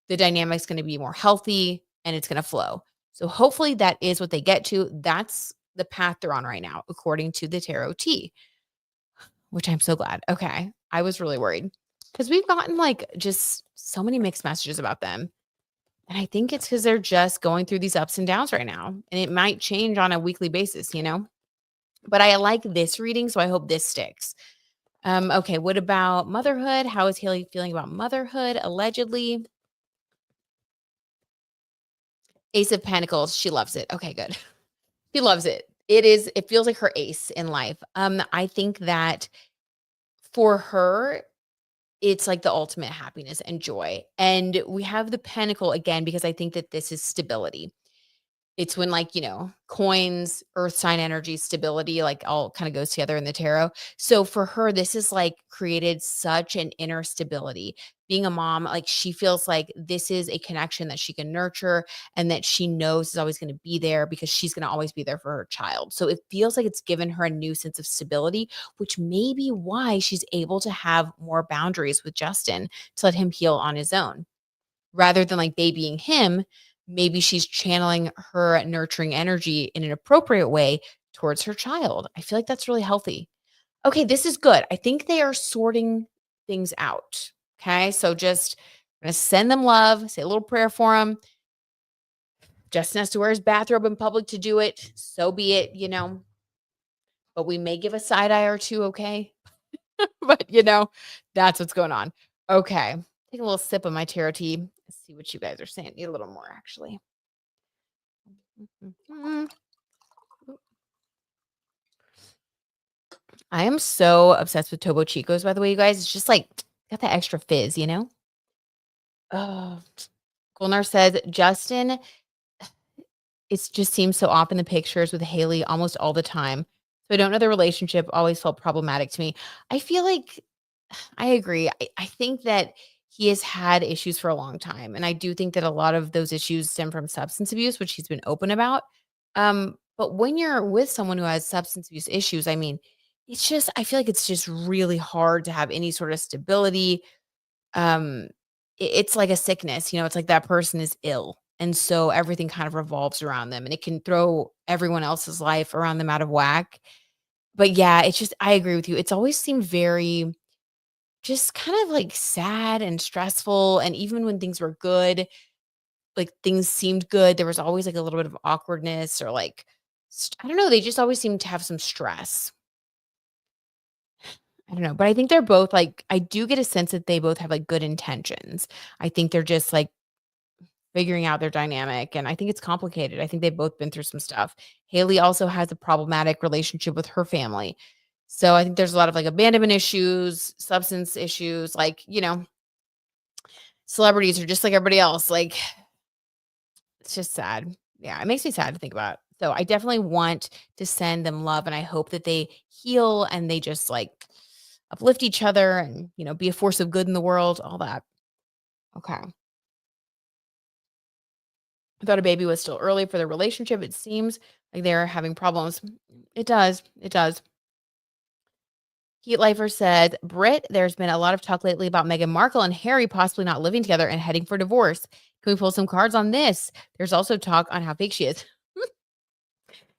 The dynamic's going to be more healthy and it's going to flow. So hopefully that is what they get to. That's the path they're on right now, according to the Tarot T, which I'm so glad. Okay. I was really worried. because we've gotten like just so many mixed messages about them. And I think it's because they're just going through these ups and downs right now. And it might change on a weekly basis, you know? But I like this reading, so I hope this sticks. Okay, what about motherhood? How is Hailey feeling about motherhood? Allegedly. Ace of Pentacles. She loves it. Okay, good. She loves it. It feels like her ace in life. I think that for her, it's like the ultimate happiness and joy. And we have the pentacle again because I think that this is stability. It's when like, coins, earth sign energy, stability, like all kind of goes together in the tarot. So for her, this is like created such an inner stability. Being a mom, like she feels like this is a connection that she can nurture and that she knows is always going to be there because she's going to always be there for her child. So it feels like it's given her a new sense of stability, which may be why she's able to have more boundaries with Justin to let him heal on his own rather than like babying him. Maybe she's channeling her nurturing energy in an appropriate way towards her child. I feel like that's really healthy. Okay, this is good. I think they are sorting things out. Okay, so just I'm gonna send them love, say a little prayer for them. Justin has to wear his bathrobe in public to do it. So be it. But we may give a side eye or two, okay? But that's what's going on. Okay. Take a little sip of my tarot tea. Let's see what you guys are saying. Need a little more, actually. Mhm. I am so obsessed with Topo Chicos, by the way, you guys. It's just like got that extra fizz. Oh, Gulnar says Justin, it just seems so off in the pictures with Hailey almost all the time. So I don't know the relationship always felt problematic to me. I feel like I agree. I think that he has had issues for a long time. And I do think that a lot of those issues stem from substance abuse, which he's been open about. But when you're with someone who has substance abuse issues, I mean, I feel like it's just really hard to have any sort of stability. Um, it's like a sickness, it's like that person is ill. And so everything kind of revolves around them and it can throw everyone else's life around them out of whack. But yeah, I agree with you. It's always seemed very just kind of, like, sad and stressful, and even when things were good, like, things seemed good, there was always, like, a little bit of awkwardness or, like, I don't know, they just always seemed to have some stress. I don't know, but I think they're both, like I do get a sense that they both have, like, good intentions. I think they're just, like, figuring out their dynamic, and I think it's complicated. I think they've both been through some stuff. Haley also has a problematic relationship with her family. So I think there's a lot of, like, abandonment issues, substance issues, like, celebrities are just like everybody else, like, it's just sad. Yeah, it makes me sad to think about. So I definitely want to send them love, and I hope that they heal and they just, like, uplift each other and, be a force of good in the world, all that. Okay. I thought a baby was still early for their relationship. It seems like they're having problems. It does. It does. Heat Lifer said, Britt, there's been a lot of talk lately about Meghan Markle and Harry possibly not living together and heading for divorce. Can we pull some cards on this? There's also talk on how fake she is.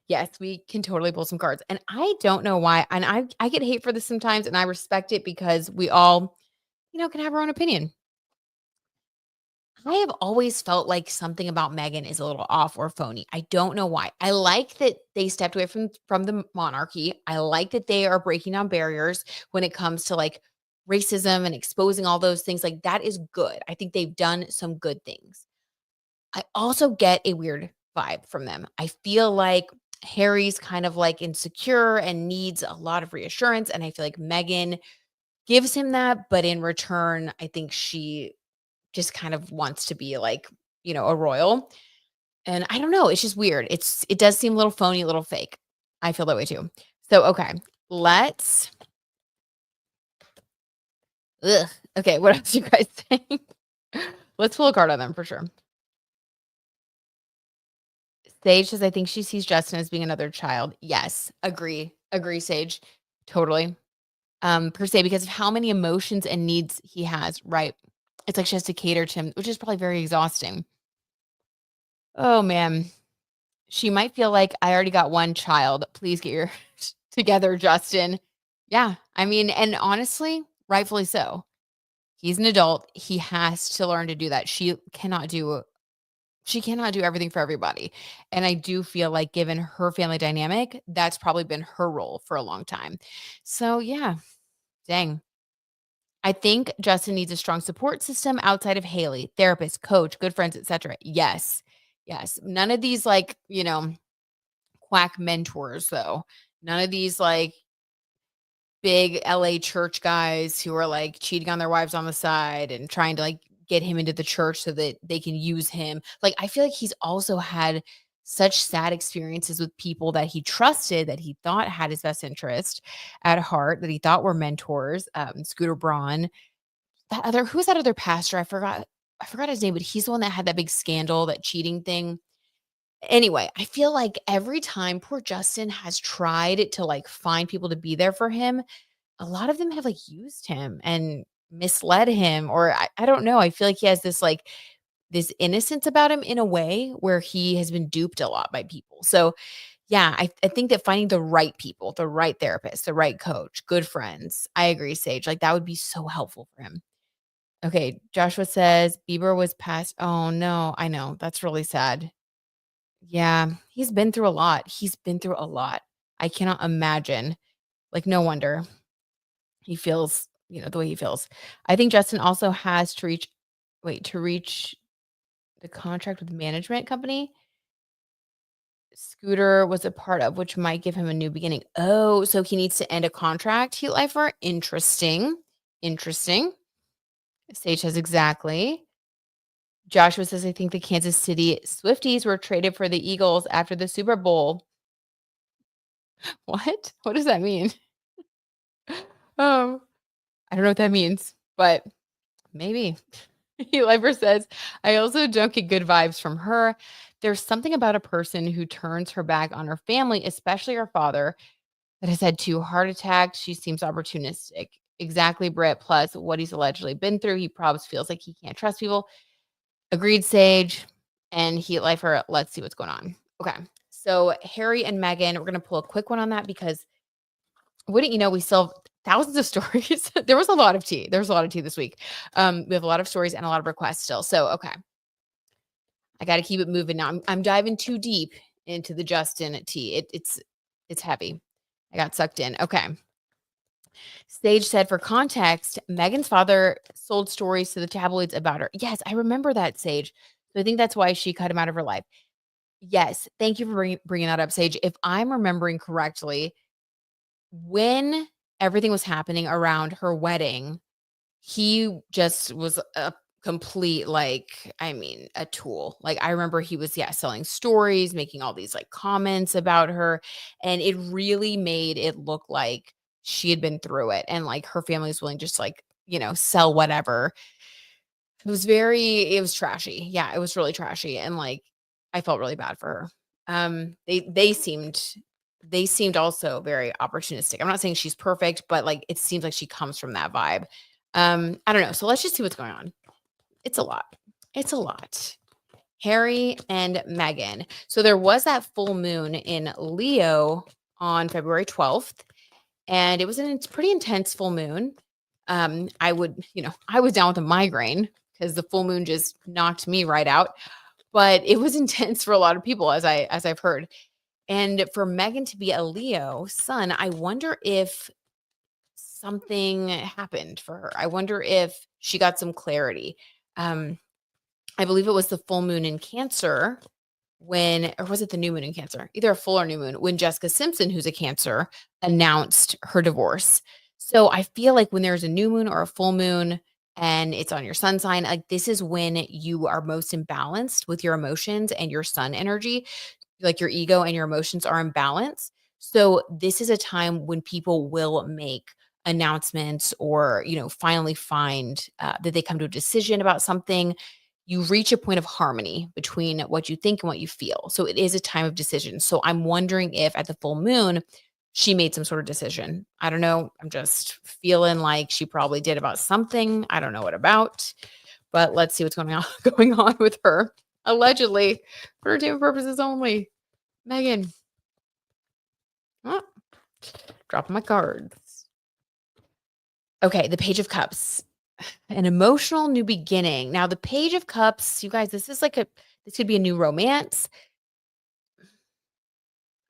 Yes, we can totally pull some cards. And I don't know why. And I get hate for this sometimes, and I respect it because we all, can have our own opinion. I have always felt like something about Meghan is a little off or phony. I don't know why. I like that they stepped away from the monarchy. I like that they are breaking down barriers when it comes to like racism and exposing all those things. Like that is good. I think they've done some good things. I also get a weird vibe from them. I feel like Harry's kind of like insecure and needs a lot of reassurance. And I feel like Meghan gives him that. But in return, I think she just kind of wants to be like, a royal. And I don't know, it's just weird. It does seem a little phony, a little fake. I feel that way too. So, okay, let's ugh. Okay, what else you guys think? Let's pull a card on them for sure. Sage says, I think she sees Justin as being another child. Yes, agree. Agree, Sage. Totally. Per se, because of how many emotions and needs he has, right? It's like she has to cater to him, which is probably very exhausting. Oh man. She might feel like, "I already got one child. Please get your together, Justin." Yeah, I mean, and honestly, rightfully so. He's an adult. He has to learn to do that. She cannot do everything for everybody. And I do feel like given her family dynamic, that's probably been her role for a long time. So yeah, dang. I think Justin needs a strong support system outside of Hailey, therapist, coach, good friends, etc. Yes. Yes. None of these like, quack mentors though. None of these like big LA church guys who are like cheating on their wives on the side and trying to like get him into the church so that they can use him. Like, I feel like he's also had such sad experiences with people that he trusted, that he thought had his best interest at heart, that he thought were mentors. Scooter Braun, who's that other pastor? I forgot his name, but he's the one that had that big scandal, that cheating thing. Anyway, I feel like every time poor Justin has tried to like find people to be there for him, a lot of them have, like, used him and misled him, or I don't know, I feel like he has this, like, this innocence about him in a way where he has been duped a lot by people. So, yeah, I think that finding the right people, the right therapist, the right coach, good friends, I agree, Sage, like, that would be so helpful for him. Okay, Joshua says, "Bieber was passed." Oh, no, I know, that's really sad. Yeah, he's been through a lot. He's been through a lot. I cannot imagine. Like, no wonder. He feels, the way he feels. I think Justin also has to reach the contract with the management company Scooter was a part of, which might give him a new beginning. Oh, so he needs to end a contract, Heat Lifer? Interesting. Interesting. Sage says exactly. Joshua says, I think the Kansas City Swifties were traded for the Eagles after the Super Bowl. What? What does that mean? Oh, I don't know what that means, but maybe. Eliver says, I also don't get good vibes from her. There's something about a person who turns her back on her family, especially her father, that has had 2 heart attacks. She seems opportunistic. Exactly, Britt. Plus, what he's allegedly been through, he probably feels like he can't trust people. Agreed, Sage. And Lifer, let's see what's going on. Okay. So, Harry and Meghan, we're going to pull a quick one on that because wouldn't you know, we still have thousands of stories. There was a lot of tea. There was a lot of tea this week. We have a lot of stories and a lot of requests still. So, okay. I got to keep it moving now. I'm diving too deep into the Justin tea. It's heavy. I got sucked in. Okay. Sage said, for context, Megan's father sold stories to the tabloids about her. Yes, I remember that, Sage. So I think that's why she cut him out of her life. Yes. Thank you for bringing that up, Sage. If I'm remembering correctly, when everything was happening around her wedding, he just was a complete, like, I mean, a tool. Like, I remember he was, yeah, selling stories, making all these, like, comments about her, and it really made it look like she had been through it, and, like, her family was willing to just, like, sell whatever. It was trashy. Yeah, it was really trashy, and, like, I felt really bad for her. They seemed also very opportunistic. I'm not saying she's perfect, but, like, it seems like she comes from that vibe. I don't know. So let's just see what's going on. It's a lot. It's a lot. Harry and Meghan. So there was that full moon in Leo on February 12th, and it was pretty intense full moon. I was down with a migraine because the full moon just knocked me right out. But it was intense for a lot of people, as I've heard. And for Meghan to be a Leo sun, I wonder if something happened for her. I wonder if she got some clarity. Um, I believe it was the full moon in Cancer or was it the new moon in Cancer? Either a full or new moon when Jessica Simpson, who's a Cancer, announced her divorce. So I feel like when there's a new moon or a full moon and it's on your sun sign, like this is when you are most imbalanced with your emotions and your sun energy, like your ego and your emotions are in balance. So this is a time when people will make announcements or, finally find that they come to a decision about something. You reach a point of harmony between what you think and what you feel. So it is a time of decision. So I'm wondering if at the full moon, she made some sort of decision. I don't know. I'm just feeling like she probably did about something. I don't know what about, but let's see what's going on with her. Allegedly, for entertainment purposes only. Megan. Oh, dropping my cards. Okay, the Page of Cups. An emotional new beginning. Now, the Page of Cups, you guys, this could be a new romance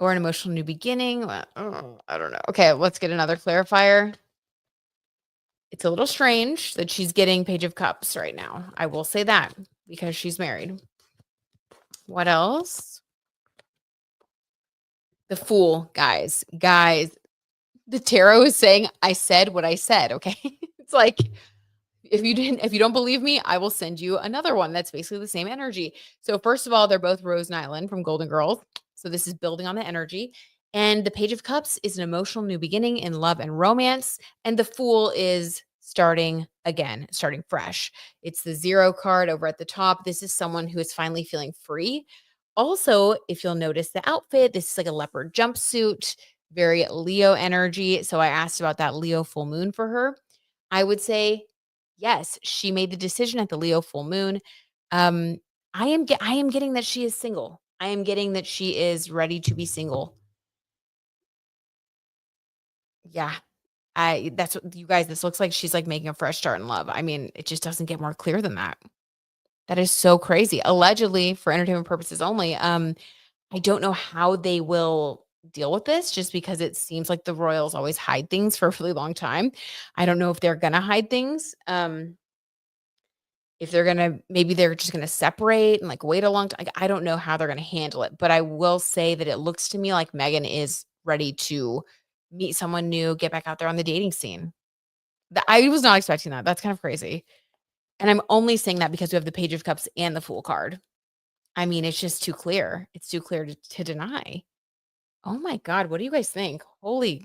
or an emotional new beginning. I don't know. Okay, let's get another clarifier. It's a little strange that she's getting Page of Cups right now. I will say that because she's married. What else? The Fool, guys. Guys, the tarot is saying I said what I said, okay? It's like if you don't believe me, I will send you another one that's basically the same energy. So first of all, they're both Rose and Island from Golden Girls. So this is building on the energy. And the Page of Cups is an emotional new beginning in love and romance. And the Fool is starting again, starting fresh. It's the Zero card over at the top. This is someone who is finally feeling free. Also, if you'll notice the outfit, this is like a leopard jumpsuit, very Leo energy. So I asked about that Leo full moon for her. I would say yes, she made the decision at the Leo full moon. Um, I am getting that she is single. I am getting that she is ready to be single. Yeah. That's what you guys, this looks like she's like making a fresh start in love. I mean, it just doesn't get more clear than that. That is so crazy. Allegedly for entertainment purposes only. I don't know how they will deal with this just because it seems like the royals always hide things for a really long time. I don't know if they're gonna hide things. If they're gonna maybe they're just gonna separate and, like, wait a long time. I don't know how they're gonna handle it, but I will say that it looks to me like Meghan is ready to meet someone new, get back out there on the dating scene. I was not expecting that. That's kind of crazy, and I'm only saying that because we have the Page of Cups and the Fool card. I mean, it's just too clear. It's too clear to deny. Oh my god, what do you guys think? Holy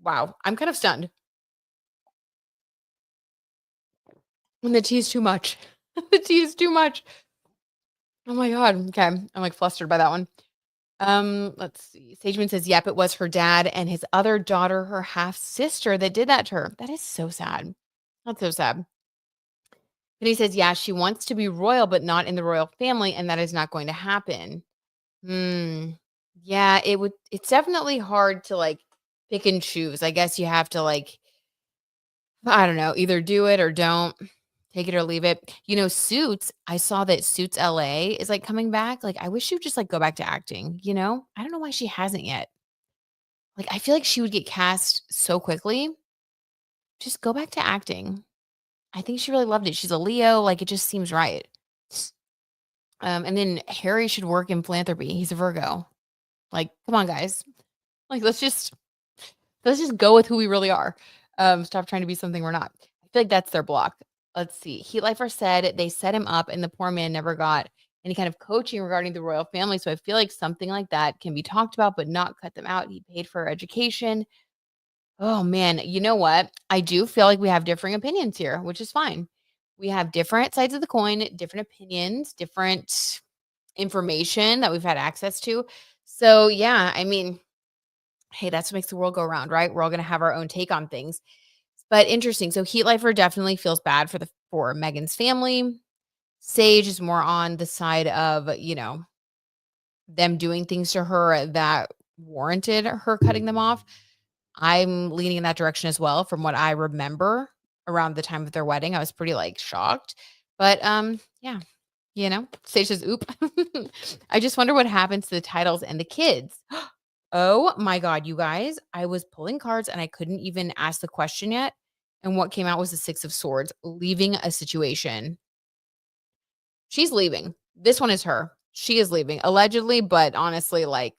wow, I'm kind of stunned. And the tea is too much. The tea is too much. Oh my god, okay, I'm, like, flustered by that one. Let's see. Sageman says, "Yep, it was her dad and his other daughter, her half sister, that did that to her." That is so sad. That's so sad. And he says, "Yeah, she wants to be royal, but not in the royal family, and that is not going to happen." Hmm. Yeah, it's definitely hard to like pick and choose. I guess you have to like, I don't know, either do it or don't. Take it or leave it. You know, Suits, I saw that Suits LA is like coming back. Like, I wish she would just like go back to acting, you know? I don't know why she hasn't yet. Like, I feel like she would get cast so quickly. Just go back to acting. I think she really loved it. She's a Leo. Like, it just seems right. And then Harry should work in philanthropy. He's a Virgo. Like, come on, guys. Like, let's just go with who we really are. Stop trying to be something we're not. I feel like that's their block. Let's see. Heat Lifer said they set him up and the poor man never got any kind of coaching regarding the royal family. So I feel like something like that can be talked about, but not cut them out. He paid for her education. Oh man, you know what? I do feel like we have differing opinions here, which is fine. We have different sides of the coin, different opinions, different information that we've had access to. So yeah, I mean, hey, that's what makes the world go around, right? We're all gonna have our own take on things. But interesting. So Heat Lifer definitely feels bad for Megan's family. Sage is more on the side of, you know, them doing things to her that warranted her cutting them off. I'm leaning in that direction as well from what I remember around the time of their wedding. I was pretty like shocked. But yeah, you know, Sage says, oop. I just wonder what happens to the titles and the kids. Oh my God, you guys, I was pulling cards and I couldn't even ask the question yet. And what came out was the Six of Swords, leaving a situation. She's leaving. This one is her. She is leaving, allegedly, but honestly, like,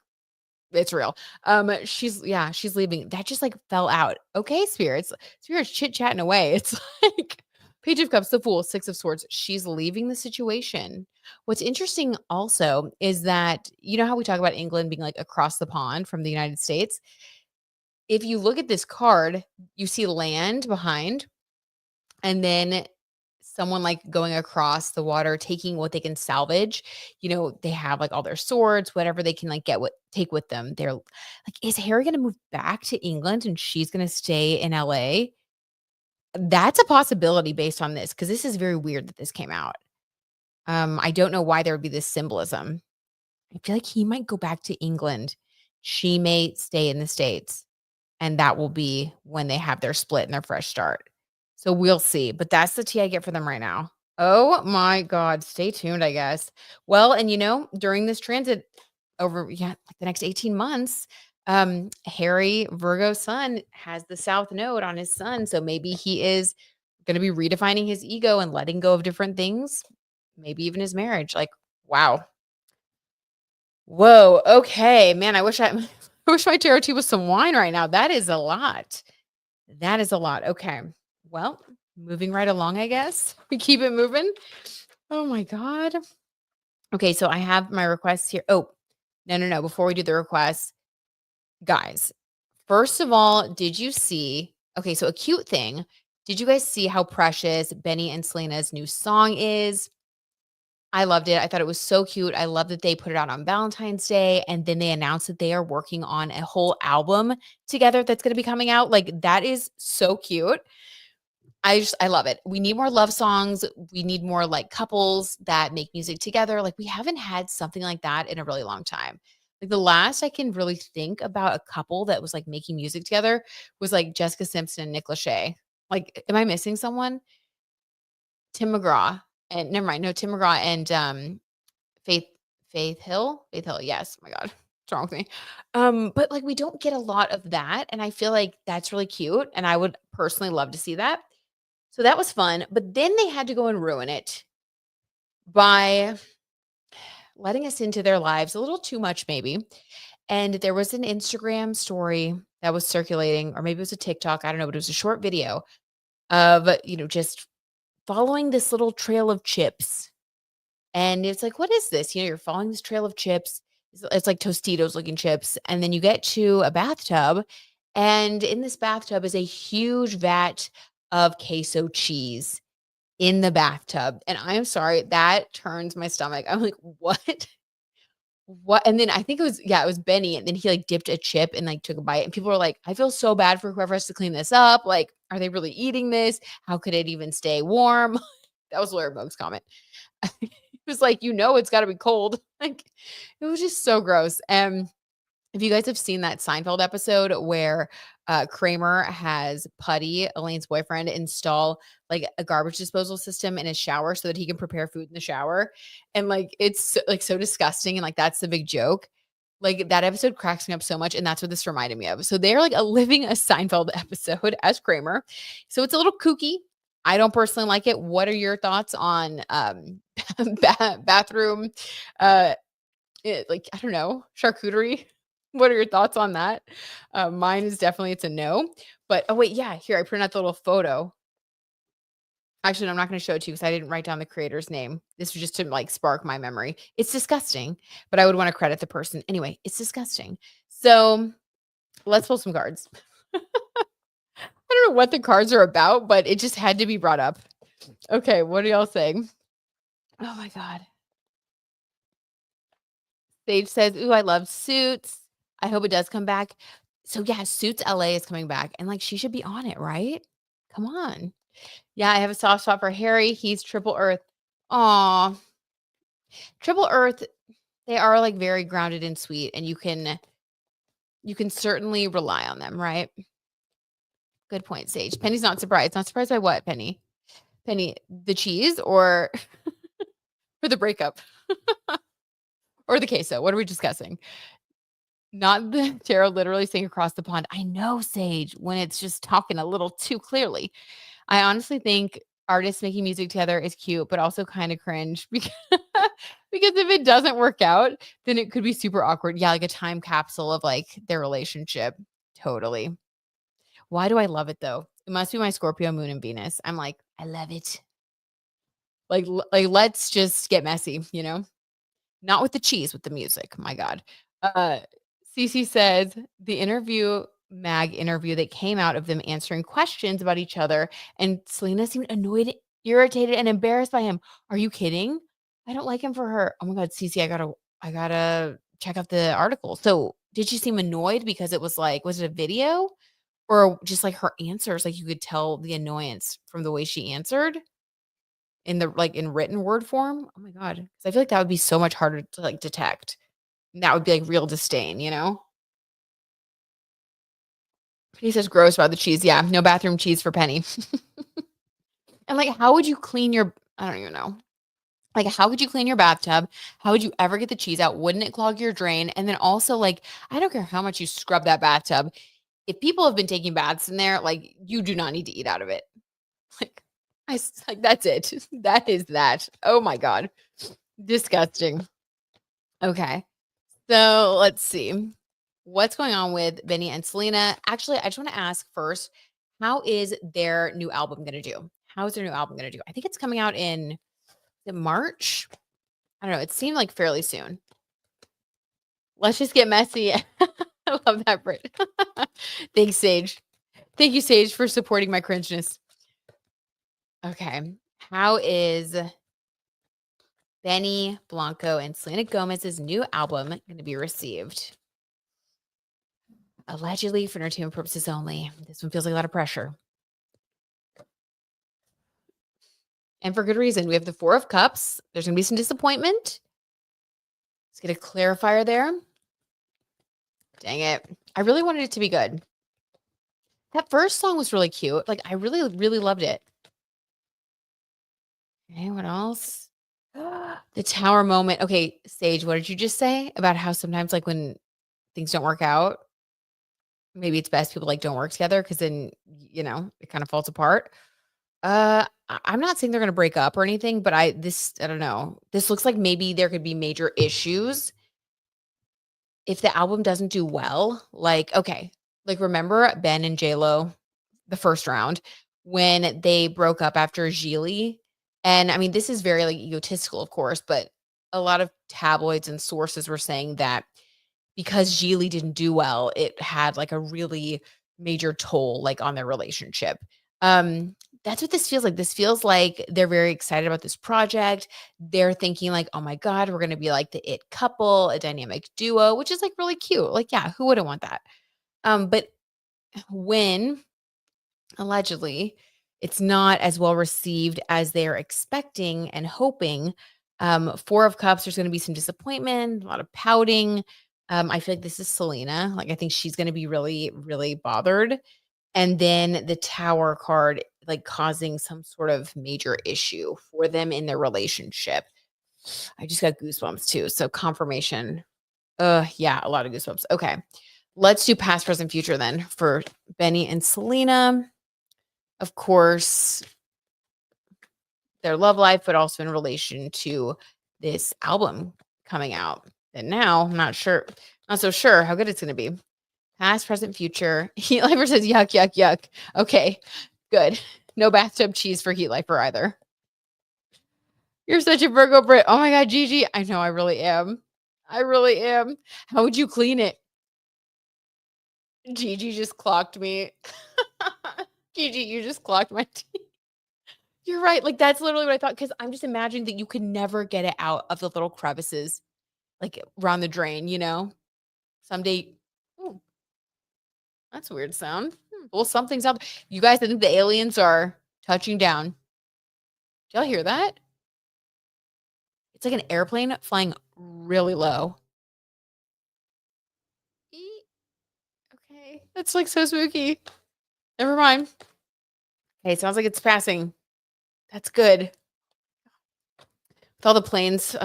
it's real. She's leaving. That just like fell out. Okay, spirits chit-chatting away. It's like Page of Cups, the Fool, Six of Swords. She's leaving the situation. What's interesting also is that you know how we talk about England being like across the pond from the United States? If you look at this card, you see land behind, and then someone like going across the water, taking what they can salvage. You know, they have like all their swords, whatever they can like take with them. They're like, is Harry going to move back to England and she's going to stay in LA? That's a possibility based on this because this is very weird that this came out. I don't know why there would be this symbolism. I feel like he might go back to England. She may stay in the States, and that will be when they have their split and their fresh start. So we'll see, but that's the tea I get for them right now. Oh my god, stay tuned, I guess. Well, and during this transit over like the next 18 months, Harry Virgo's son has the South Node on his sun, so maybe he is going to be redefining his ego and letting go of different things, maybe even his marriage. Like, wow. Whoa, okay. Man, I wish I wish my tarot tea was some wine right now. That is a lot. That is a lot. Okay. Well, moving right along, I guess. We keep it moving. Oh my God. Okay, so I have my requests here. Oh, no, no, no. Before we do the requests, guys, first of all, did you see? Okay, so a cute thing. Did you guys see how precious Benny and Selena's new song is? I loved it. I thought it was so cute. I love that they put it out on Valentine's Day and then they announced that they are working on a whole album together that's going to be coming out. Like, that is so cute. I love it. We need more love songs. We need more like couples that make music together. Like, we haven't had something like that in a really long time. Like, the last I can really think about a couple that was like making music together was like Jessica Simpson and Nick Lachey. Like, am I missing someone? Tim McGraw and never mind. No, Tim McGraw and Faith Faith Hill? Faith Hill, yes. Oh my God. What's wrong with me? But like, we don't get a lot of that. And I feel like that's really cute. And I would personally love to see that. So that was fun. But then they had to go and ruin it by letting us into their lives a little too much, maybe. And there was an Instagram story that was circulating, or maybe it was a TikTok. I don't know, but it was a short video of, just following this little trail of chips. And it's like, what is this? You're following this trail of chips. It's like Tostitos looking chips. And then you get to a bathtub. And in this bathtub is a huge vat of queso cheese in the bathtub. And I'm sorry, that turns my stomach. I'm like, what? What? And then I think it was Benny. And then he like dipped a chip and like took a bite. And people were like, I feel so bad for whoever has to clean this up. Like, are they really eating this? How could it even stay warm? That was Larry Bogue's comment. It was like, it's got to be cold. Like, it was just so gross. And if you guys have seen that Seinfeld episode where Kramer has Putty, Elaine's boyfriend, install like a garbage disposal system in his shower so that he can prepare food in the shower. And like, it's like so disgusting. And like, that's the big joke. Like, that episode cracks me up so much. And that's what this reminded me of. So they're like living a Seinfeld episode as Kramer. So it's a little kooky. I don't personally like it. What are your thoughts on bathroom? Like, I don't know, charcuterie. What are your thoughts on that? Mine is definitely it's a no. But oh wait, yeah, here I printed out the little photo. Actually, no, I'm not going to show it to you because I didn't write down the creator's name. This was just to like spark my memory. It's disgusting, but I would want to credit the person anyway. It's disgusting. So let's pull some cards. I don't know what the cards are about, but it just had to be brought up. Okay, what are y'all saying? Oh my God. Sage says, "Ooh, I love Suits. I hope it does come back." So yeah, Suits LA is coming back, and like she should be on it, right? Come on. Yeah, I have a soft spot for Harry. He's Triple Earth. Aw, Triple Earth. They are like very grounded and sweet, and you can certainly rely on them, right? Good point, Sage. Penny's not surprised. Not surprised by what, Penny? Penny, the cheese or for the breakup or the queso? What are we discussing? Not the tarot literally saying across the pond. I know, Sage, when it's just talking a little too clearly. I honestly think artists making music together is cute, but also kind of cringe because if it doesn't work out, then it could be super awkward. Yeah, like a time capsule of like their relationship. Totally. Why do I love it though? It must be my Scorpio moon and Venus. I'm like, I love it. Like let's just get messy. Not with the cheese, with the music. My God. Uh Cece says the mag interview that came out of them answering questions about each other, and Selena seemed annoyed, irritated, and embarrassed by him. Are you kidding? I don't like him for her. Oh my God, Cece, I gotta check out the article. So did she seem annoyed because it was like, was it a video? Or just like her answers, like you could tell the annoyance from the way she answered in written word form? Oh my God. 'Cause I feel like that would be so much harder to like detect. That would be like real disdain? He says gross about the cheese. Yeah, no bathroom cheese for Penny. And, like, how would you clean your I don't even know. Like, how could you clean your bathtub? How would you ever get the cheese out? Wouldn't it clog your drain? And then also, like, I don't care how much you scrub that bathtub. If people have been taking baths in there, like, you do not need to eat out of it. Like, like, that's it. That is that. Oh my God. Disgusting. Okay. So let's see. What's going on with Benny and Selena? Actually, I just want to ask first, how is their new album going to do? How is their new album going to do? I think it's coming out in March. I don't know. It seemed like fairly soon. Let's just get messy. I love that, Brit. Thanks, Sage. Thank you, Sage, for supporting my cringeness. Okay. How is Benny Blanco and Selena Gomez's new album going to be received? Allegedly for entertainment purposes only. This one feels like a lot of pressure. And for good reason. We have the Four of Cups. There's going to be some disappointment. Let's get a clarifier there. Dang it. I really wanted it to be good. That first song was really cute. Like, I really, really loved it. Okay, what else? The Tower moment. Okay, Sage, what did you just say about how sometimes, like, when things don't work out, maybe it's best people, like, don't work together because then, it kind of falls apart? I'm not saying they're gonna break up or anything, but I don't know. This looks like maybe there could be major issues if the album doesn't do well. Like, okay, like, remember Ben and J-Lo, the first round, when they broke up after Gigli? And, I mean, this is very, like, egotistical, of course, but a lot of tabloids and sources were saying that because Gigli didn't do well, it had, like, a really major toll, like, on their relationship. Um, that's what this feels like. This feels like they're very excited about this project. They're thinking like, "Oh my god, we're gonna be like the it couple, a dynamic duo," which is, like, really cute. Like, yeah, who wouldn't want that? But when allegedly it's not as well received as they're expecting and hoping, Four of Cups, there's gonna be some disappointment, a lot of pouting. I feel like this is Selena. Like, I think she's gonna be really, really bothered. And then the Tower card, like, causing some sort of major issue for them in their relationship. I just got goosebumps too. So confirmation. Yeah, a lot of goosebumps. Okay. Let's do past, present, future then for Benny and Selena. Of course, their love life, but also in relation to this album coming out. And now I'm not so sure how good it's gonna be. Past, present, future. Heat Lifer says yuck, yuck, yuck. Okay, good. No bathtub cheese for Heat Lifer either. You're such a Virgo Brit. Oh my god, Gigi. I know I really am. I really am. How would you clean it? Gigi just clocked me. Gigi, you just clocked my teeth. You're right. Like, that's literally what I thought, because I'm just imagining that you could never get it out of the little crevices, like, around the drain, Someday. Ooh, that's a weird sound. Well, something's up. You guys, I think the aliens are touching down. Did y'all hear that? It's like an airplane flying really low. Eek. Okay. That's, like, so spooky. Never mind. Hey, sounds like it's passing. That's good. With all the planes,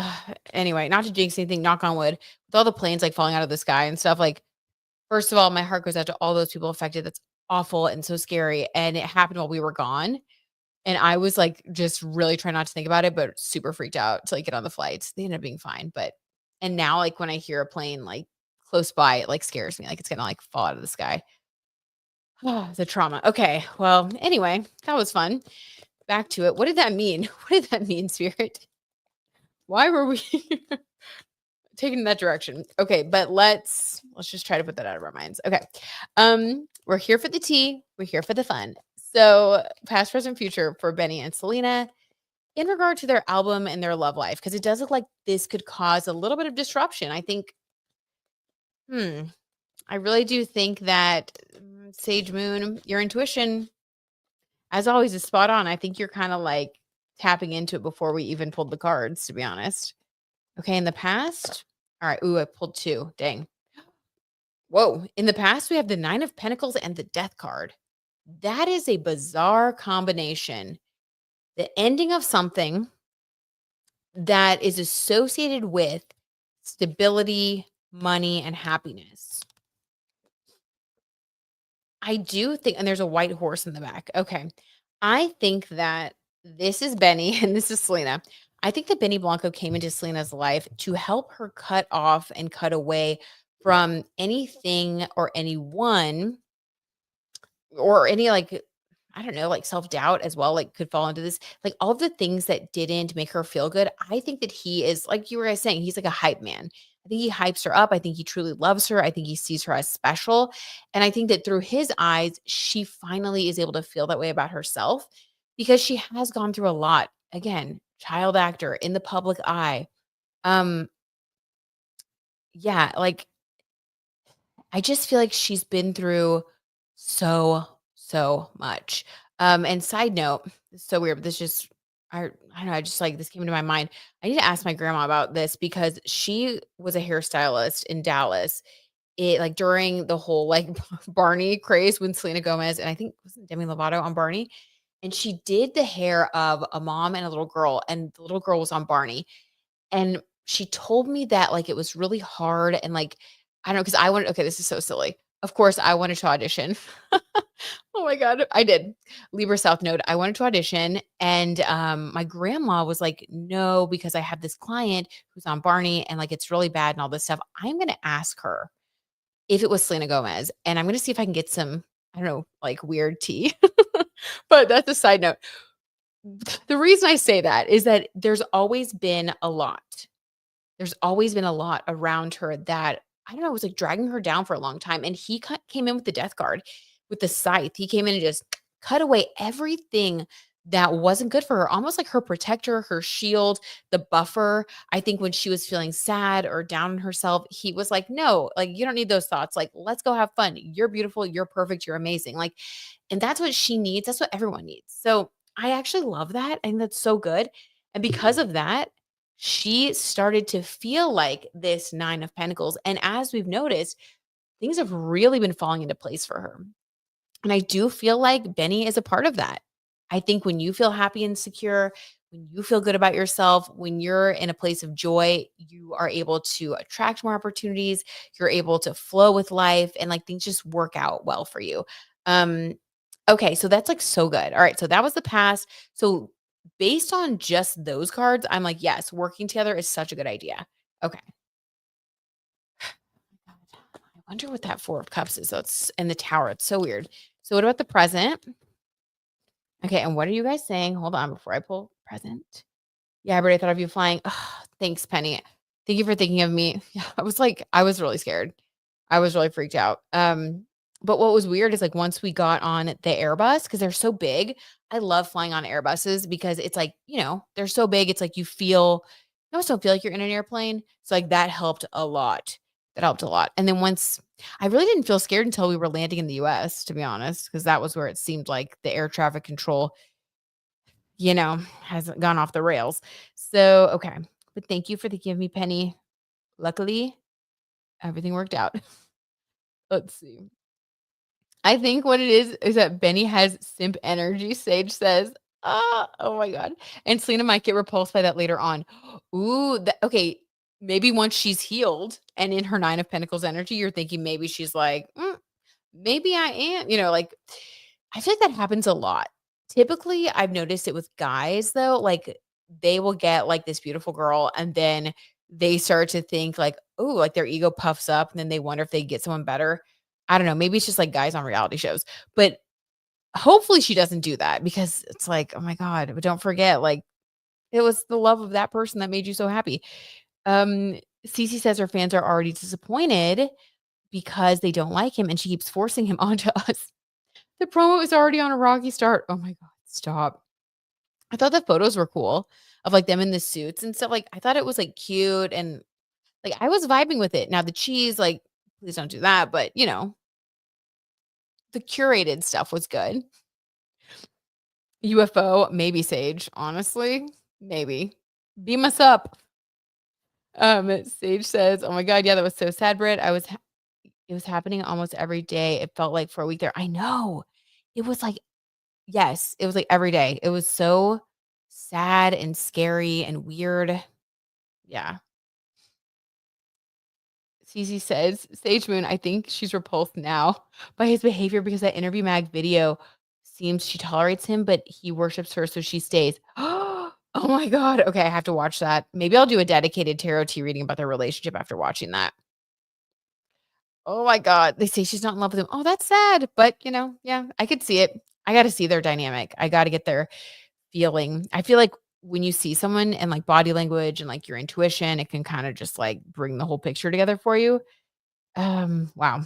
anyway, not to jinx anything, knock on wood. With all the planes, like, falling out of the sky and stuff, like, first of all, my heart goes out to all those people affected. That's awful and so scary, and it happened while we were gone, and I was, like, just really trying not to think about it, but super freaked out to, like, get on the flights. They ended up being fine, and now, like, when I hear a plane, like, close by, it, like, scares me, like, it's gonna, like, fall out of the sky. The trauma. Okay, well, anyway, that was fun. Back to it. What did that mean? What did that mean, Spirit? Why were we taking that direction? Okay, but let's just try to put that out of our minds. Okay. We're here for the tea, we're here for the fun. So, past, present, future for Benny and Selena in regard to their album and their love life, because it does look like this could cause a little bit of disruption. I think, I really do think that, Sage Moon, your intuition, as always, is spot on. I think you're kind of like tapping into it before we even pulled the cards, to be honest. Okay, in the past, all right. Ooh, I pulled two. Dang. Whoa. In the past, we have the Nine of Pentacles and the Death card. That is a bizarre combination. The ending of something that is associated with stability, money, and happiness. I do think, and there's a white horse in the back. Okay. I think that this is Benny and this is Selena. I think that Benny Blanco came into Selena's life to help her cut off and cut away from anything or anyone or any like I don't know, like self-doubt as well, like could fall into this. Like all of the things that didn't make her feel good. I think that he is like you were guys saying, he's like a hype man. I think he hypes her up. I think he truly loves her. I think he sees her as special. And I think that through his eyes, she finally is able to feel that way about herself because she has gone through a lot. Again, child actor in the public eye. Um, yeah, like I just feel like she's been through so much. And side note, it's so weird, but this just I don't know, I just like this came into my mind. I need to ask my grandma about this because she was a hairstylist in Dallas. It like during the whole like Barney craze when Selena Gomez and I think wasn't Demi Lovato on Barney. And she did the hair of a mom and a little girl, and the little girl was on Barney. And she told me that, like, it was really hard and, like, I don't know, because I wanted okay, this is so silly. Of course, I wanted to audition. Oh my god, I did. Libra South Node, I wanted to audition, and, my grandma was like, "No, because I have this client who's on Barney, and, like, it's really bad and all this stuff." I'm gonna ask her if it was Selena Gomez, and I'm gonna see if I can get some, I don't know, like, weird tea. But that's a side note. The reason I say that is that there's always been a lot. There's always been a lot around her that, I don't know, was, like, dragging her down for a long time, and he cut came in with the death guard, with the scythe. He came in and just cut away everything that wasn't good for her, almost like her protector, her shield, the buffer. I think when she was feeling sad or down on herself, he was like, "No, like, you don't need those thoughts, like, let's go have fun. You're beautiful, you're perfect, you're amazing." Like, and that's what she needs, that's what everyone needs. So, I actually love that, I think that's so good, and because of that, she started to feel like this 9 of Pentacles, and as we've noticed, things have really been falling into place for her, and I do feel like Benny is a part of that. I think when you feel happy and secure, when you feel good about yourself, when you're in a place of joy, you are able to attract more opportunities, you're able to flow with life, and, like, things just work out well for you. Um, okay, so that's, like, so good. Alright, so that was the past. So, based on just those cards, I'm like, "Yes, working together is such a good idea." Okay. I wonder what that 4 of Cups is. So it's in the Tower. It's so weird. So what about the present? Okay, and what are you guys saying? Hold on before I pull present. Yeah, but I thought of you flying. Ugh, thanks, Penny. Thank you for thinking of me. Yeah, I was really scared. I was really freaked out. But what was weird is like once we got on the Airbus, because they're so big, I love flying on Airbuses because it's like, they're so big. It's like you almost don't feel like you're in an airplane. So like that helped a lot. That helped a lot. And then once I really didn't feel scared until we were landing in the US, to be honest, because that was where it seemed like the air traffic control has gone off the rails. So, okay. But thank you for thinking of me, Penny. Luckily, everything worked out. Let's see. I think what it is that Benny has simp energy, Sage says. Ah, oh my God. And Selena might get repulsed by that later on. Ooh, okay. Maybe once she's healed and in her 9 of Pentacles energy, you're thinking maybe she's like, maybe I am, like I feel like that happens a lot. Typically, I've noticed it with guys though, like they will get like this beautiful girl and then they start to think like, oh, like their ego puffs up and then they wonder if they get someone better. I don't know. Maybe it's just like guys on reality shows, but hopefully she doesn't do that because it's like, oh my God, but don't forget, like it was the love of that person that made you so happy. Cece says her fans are already disappointed because they don't like him and she keeps forcing him onto us. The promo is already on a rocky start. Oh my god, stop. I thought the photos were cool of, like, them in the suits and stuff, like, I thought it was, like, cute and, like, I was vibing with it. Now the cheese, like, please don't do that, but, the curated stuff was good. UFO, maybe Sage, honestly, maybe. Beam us up. Sage says, "Oh my god, yeah, that was so sad, Britt. It was happening almost every day. It felt like for a week there." I know. It was like yes, it was, like, every day. It was so sad and scary and weird. Yeah. Cece says, Sage Moon, I think she's repulsed now by his behavior because that interview mag video seems she tolerates him, but he worships her, so she stays. Oh my God. Okay, I have to watch that. Maybe I'll do a dedicated tarot tea reading about their relationship after watching that. Oh my God. They say she's not in love with him. Oh, that's sad. But, yeah, I could see it. I got to see their dynamic. I got to get their feeling. I feel like when you see someone and like body language and like your intuition, it can kind of just like bring the whole picture together for you. Wow.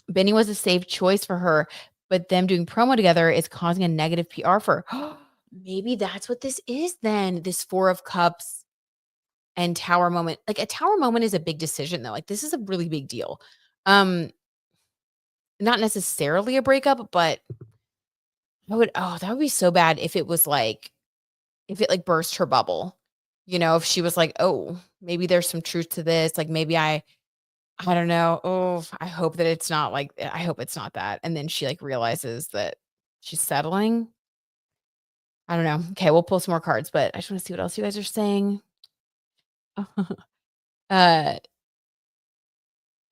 Benny was a safe choice for her, but them doing promo together is causing a negative PR for her. Maybe that's what this is then. This 4 of Cups and Tower moment. Like a Tower moment is a big decision though. Like this is a really big deal. Um, Not necessarily a breakup, but that would be so bad if it was like if it like burst her bubble. If she was like, "Oh, maybe there's some truth to this." Like maybe I don't know. Oh, I hope that it's not like I hope it's not that. And then she like realizes that she's settling. I don't know. Okay, we'll pull some more cards, but I just want to see what else you guys are saying. uh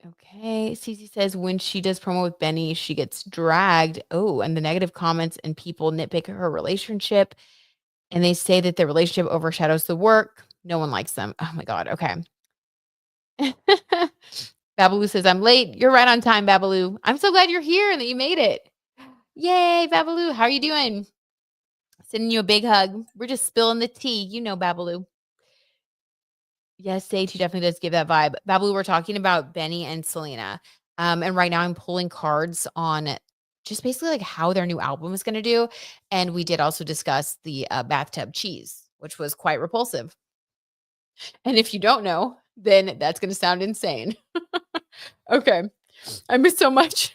okay. Cece says when she does promo with Benny, she gets dragged. Oh, and the negative comments and people nitpick her relationship and they say that the relationship overshadows the work. No one likes them. Oh my God. Okay. Babaloo says, I'm late. You're right on time, Babaloo. I'm so glad you're here and that you made it. Yay, Babaloo. How are you doing? Sending you a big hug. We're just spilling the tea. Babaloo. Yes, Sage, he definitely does give that vibe. Babaloo, we're talking about Benny and Selena. And right now I'm pulling cards on just basically like how their new album is going to do. And we did also discuss the bathtub cheese, which was quite repulsive. And if you don't know, then that's going to sound insane. Okay. I miss so much.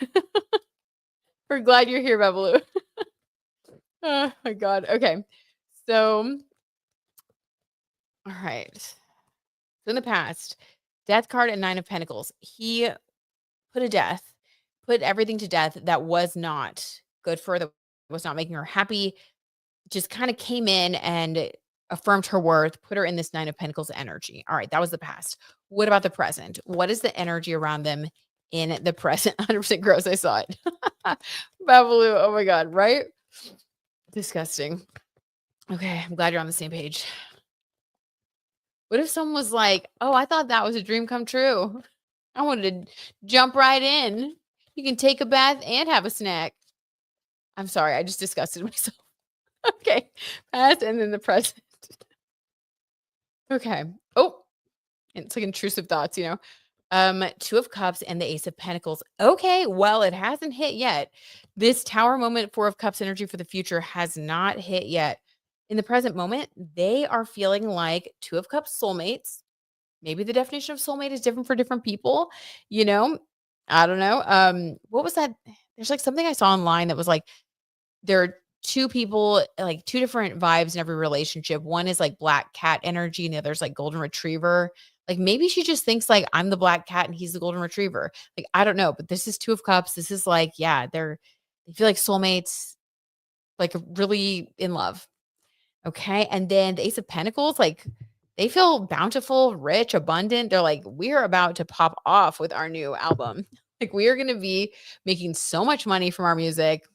We're glad you're here, Babaloo. Oh my God. Okay. So, all right. So in the past, Death card and 9 of Pentacles. He put everything to death that was not good for her, that was not making her happy. Just kind of came in and affirmed her worth, put her in this 9 of Pentacles energy. All right, that was the past. What about the present? What is the energy around them in the present? 100% gross. I saw it. Babaloo. Oh my God. Right? Disgusting. Okay. I'm glad you're on the same page. What if someone was like, oh, I thought that was a dream come true. I wanted to jump right in. You can take a bath and have a snack. I'm sorry. I just disgusted myself. Okay. Past and then the present. Okay. Oh, it's like intrusive thoughts, 2 of Cups and the Ace of Pentacles. Okay. Well, it hasn't hit yet. This Tower moment, 4 of Cups energy for the future has not hit yet. In the present moment, they are feeling like 2 of Cups soulmates. Maybe the definition of soulmate is different for different people, I don't know. What was that? There's like something I saw online that was like there are 2 people, like 2 different vibes in every relationship. One is like black cat energy and the other's like golden retriever. Like maybe she just thinks like I'm the black cat and he's the golden retriever. Like I don't know, but this is 2 of Cups. This is like, yeah, they feel like soulmates, like really in love. Okay. And then the Ace of Pentacles, like they feel bountiful, rich, abundant. They're like, we're about to pop off with our new album. Like we are going to be making so much money from our music.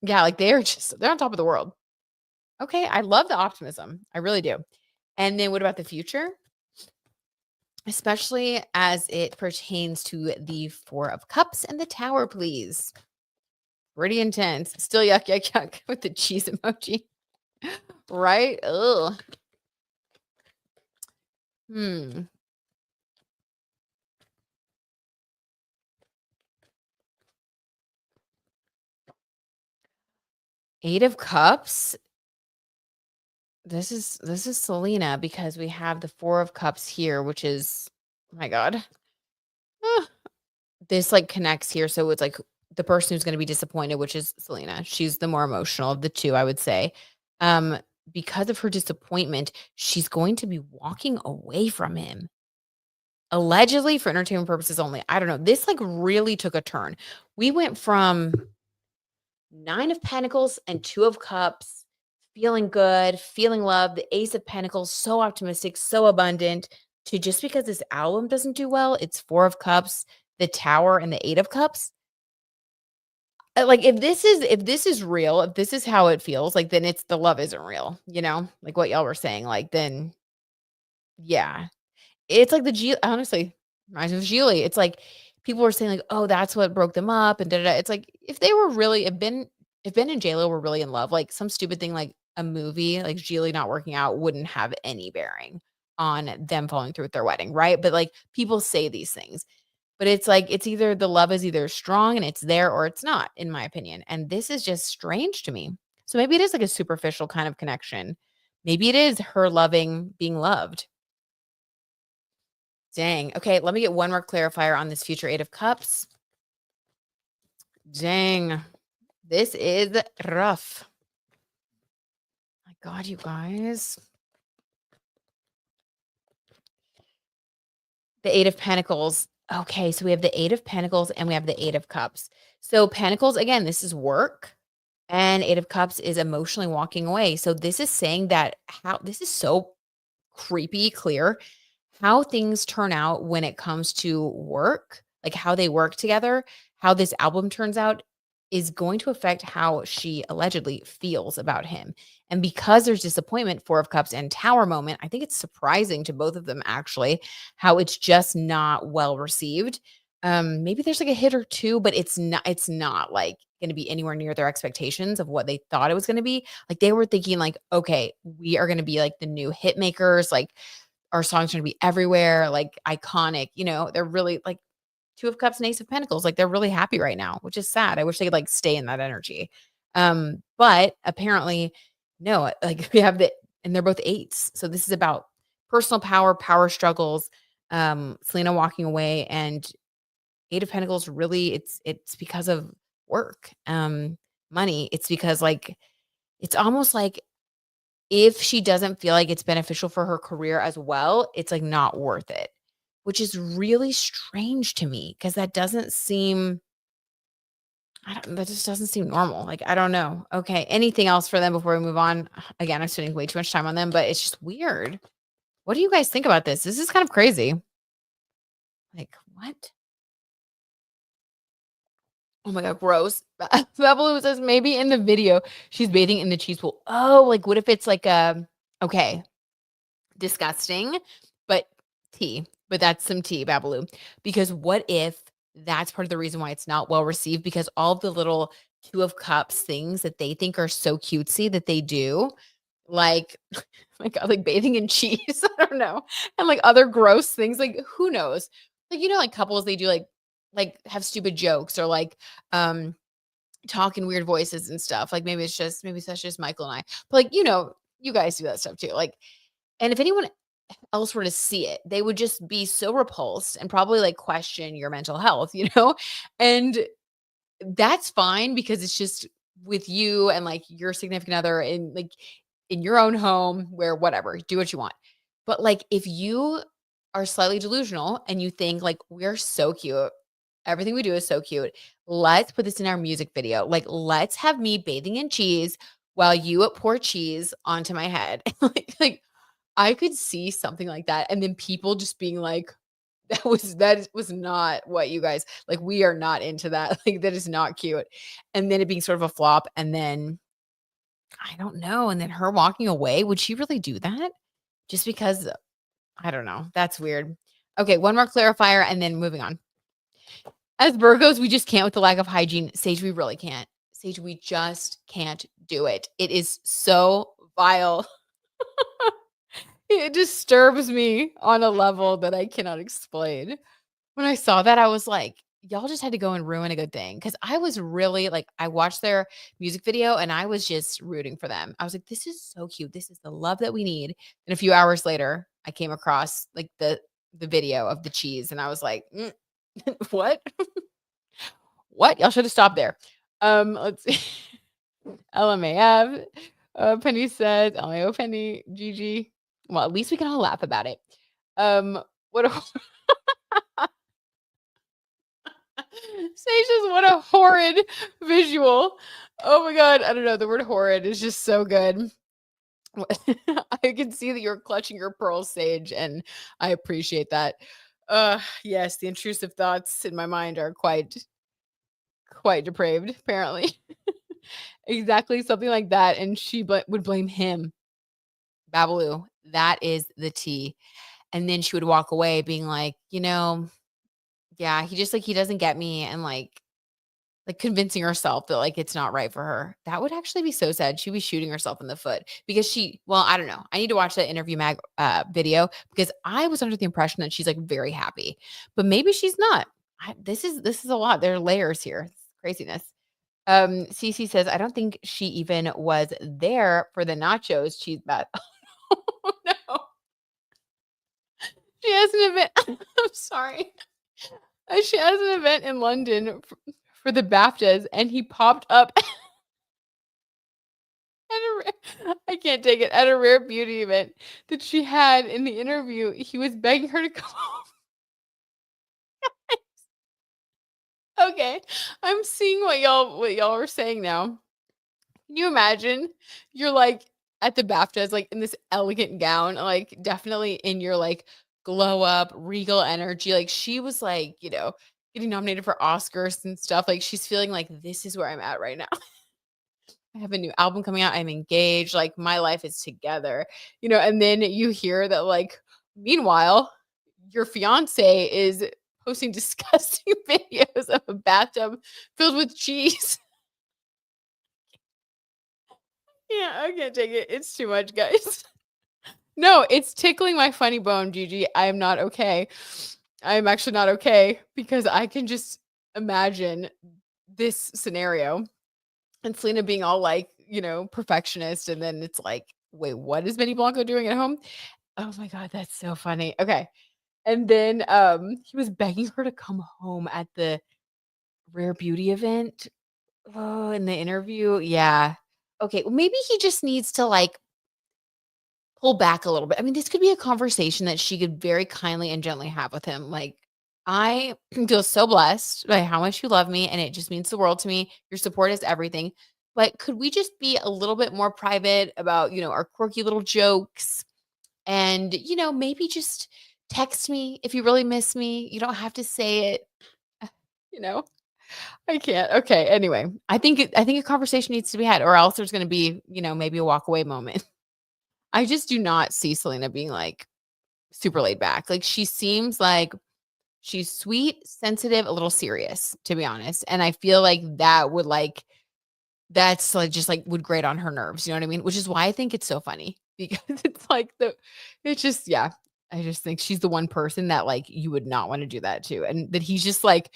Yeah. Like they're on top of the world. Okay. I love the optimism. I really do. And then what about the future? Especially as it pertains to the 4 of Cups and the Tower, please. Pretty intense. Still yuck, yuck, yuck with the cheese emoji. Right? Ugh. 8 of Cups. This is Selena because we have the 4 of Cups here, which is, oh my God. This like connects here. So it's like the person who's going to be disappointed, which is Selena. She's the more emotional of the 2, I would say. Because of her disappointment, she's going to be walking away from him. Allegedly for entertainment purposes only. I don't know. This like really took a turn. We went from 9 of Pentacles and 2 of Cups feeling good, feeling love, the Ace of Pentacles, so optimistic, so abundant, to just because this album doesn't do well, it's 4 of Cups, the Tower, and the 8 of Cups. Like, if this is real, if this is how it feels, like, then it's the love isn't real, like what y'all were saying, like, then yeah. It's like honestly, reminds me of Gigli. It's like people were saying like, "Oh, that's what broke them up," and da da da. It's like if they were really if Ben and JLo were really in love, like some stupid thing like a movie, like Gigli not working out wouldn't have any bearing on them following through with their wedding, right? But like people say these things. But it's like it's either the love is either strong and it's there or it's not, in my opinion. And this is just strange to me. So maybe it is like a superficial kind of connection. Maybe it is her loving being loved. Dang. Okay, let me get one more clarifier on this future 8 of Cups. Dang. This is rough. My God, you guys. The 8 of Pentacles. Okay, so we have the 8 of Pentacles and we have the 8 of Cups. So Pentacles, again, this is work. And 8 of Cups is emotionally walking away. So this is saying that this is so creepy clear how things turn out when it comes to work, like how they work together, how this album turns out is going to affect how she allegedly feels about him. And because there's disappointment, 4 of Cups and Tower moment, I think it's surprising to both of them actually how it's just not well received. Maybe there's like a hit or two, but it's not like going to be anywhere near their expectations of what they thought it was going to be. Like they were thinking like, okay, we are going to be like the new hit makers, like our songs are gonna be everywhere, like, iconic, they're really like 2 of Cups and Ace of Pentacles, like, they're really happy right now, which is sad. I wish they could, like, stay in that energy. But apparently, no, like, we have and they're both 8s, so this is about personal power, power struggles, Selena walking away, and 8 of Pentacles really it's because of work, money. It's because, like, it's almost like if she doesn't feel like it's beneficial for her career as well, it's, like, not worth it, which is really strange to me because that just doesn't seem normal, like, I don't know. Okay, anything else for them before we move on? Again, I'm spending way too much time on them, but it's just weird. What do you guys think about this? This is kind of crazy. Like, what? Oh my god, gross. Babalu says, "Maybe in the video, she's bathing in the cheese pool." Oh, like, what if it's like a okay. Disgusting, but tea. But that's some tea, Babaloo. Because what if that's part of the reason why it's not well received? Because all of the little 2 of Cups things that they think are so cutesy that they do, like, my God, like bathing in cheese, I don't know, and like other gross things, like who knows? Like, like couples, they do like have stupid jokes or like talk in weird voices and stuff. Like maybe that's just Michael and I. But like, you guys do that stuff too. Like, and if anyone else were to see it, they would just be so repulsed and probably like question your mental health, And that's fine because it's just with you and like your significant other in like in your own home where whatever, do what you want. But like if you are slightly delusional and you think like we're so cute, everything we do is so cute. Let's put this in our music video. Like let's have me bathing in cheese while you pour cheese onto my head. like I could see something like that, and then people just being like, "That was not what you guys like, we are not into that, like, that is not cute." And then it being sort of a flop, and then I don't know, and then her walking away, would she really do that? Just because I don't know, that's weird. Okay, one more clarifier and then moving on. As Virgos, we just can't with the lack of hygiene. Sage, we really can't. Sage, we just can't do it. It is so vile. It disturbs me on a level that I cannot explain. When I saw that, I was like, y'all just had to go and ruin a good thing. Because I was really like, I watched their music video and I was just rooting for them. I was like, this is so cute. This is the love that we need. And a few hours later, I came across like the video of the cheese and I was like, what? What? Y'all should have stopped there. Let's see. LMAF. Penny said, LMAO Penny, GG. Well, at least we can all laugh about it. What a Sage says, what a horrid visual. Oh my god, I don't know. The word horrid is just so good. I can see that you're clutching your pearl sage, and I appreciate that. Yes, the intrusive thoughts in my mind are quite depraved, apparently. Exactly, something like that, and she would blame him. Babaloo, that is the tea. And then she would walk away being like, yeah, he just, like, he doesn't get me, and, like, convincing herself that, like, it's not right for her. That would actually be so sad. She'd be shooting herself in the foot because I don't know. I need to watch that interview video because I was under the impression that she's, like, very happy, but maybe she's not. This is a lot. There are layers here. It's craziness. Cece says, "I don't think she even was there for the nachos cheese bath." Oh, no. She has an event. I'm sorry. She has an event in London for the BAFTAs, and he popped up at I can't take it, at a rare beauty event that she had. In the interview, he was begging her to come home. Okay, I'm seeing what y'all are saying now. Can you imagine? You're, like, at the BAFTAs, like, in this elegant gown, like, definitely in your, like, glow up, regal energy, like, she was, like, getting nominated for Oscars and stuff, like, she's feeling like, "This is where I'm at right now. I have a new album coming out, I'm engaged, like, my life is together," and then you hear that, like, meanwhile, your fiancé is posting disgusting videos of a bathtub filled with cheese. Yeah, I can't take it. It's too much, guys. No, it's tickling my funny bone, Gigi. I am not okay. I am actually not okay because I can just imagine this scenario and Selena being all like, perfectionist. And then it's like, wait, what is Benny Blanco doing at home? Oh my God, that's so funny. Okay. And then he was begging her to come home at the Rare Beauty event. Oh, in the interview. Yeah. Okay. Well, maybe he just needs to like pull back a little bit. I mean, this could be a conversation that she could very kindly and gently have with him. Like, I feel so blessed by how much you love me, and it just means the world to me. Your support is everything. But could we just be a little bit more private about, our quirky little jokes? And, maybe just text me if you really miss me. You don't have to say it. You know, I can't. Okay. Anyway, I think a conversation needs to be had, or else there's going to be, maybe a walk away moment. I just do not see Selena being like super laid back. Like she seems like she's sweet, sensitive, a little serious, to be honest. And I feel like that's like just like would grate on her nerves. You know what I mean? Which is why I think it's so funny because it's just, yeah. I just think she's the one person that like you would not want to do that to. And that he's just like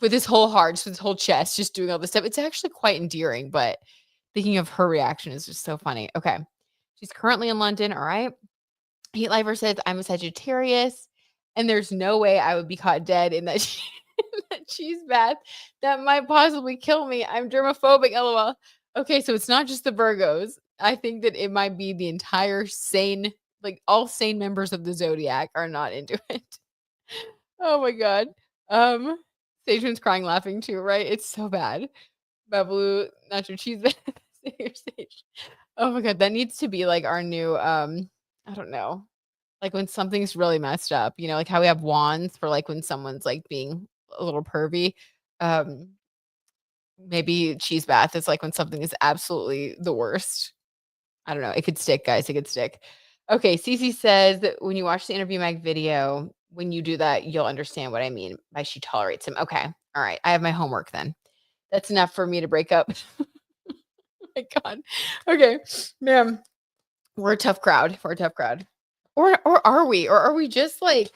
with his whole heart, just with his whole chest, just doing all this stuff. It's actually quite endearing, but thinking of her reaction is just so funny. Okay. She's currently in London. All right. Heat Lifer says, "I'm a Sagittarius, and there's no way I would be caught dead in that, in that cheese bath. That might possibly kill me. I'm germophobic, lol." Okay, so it's not just the Virgos. I think that it might be the entire sane, like all sane members of the zodiac are not into it. Oh my god. Um, Sageman's crying laughing too, right? It's so bad. Babalu, nacho cheese bath. Sage. Oh my god, that needs to be like our new I don't know. Like when something's really messed up, like how we have wands for like when someone's like being a little pervy. Um, maybe cheese bath is like when something is absolutely the worst. I don't know. It could stick, guys. It could stick. Okay, Cece says that when you watch the interview mag video, when you do that, you'll understand what I mean by she tolerates him. Okay. All right. I have my homework then. That's enough for me to break up. My God. Okay. Man, we're a tough crowd. We're a tough crowd. Or are we? Or are we just like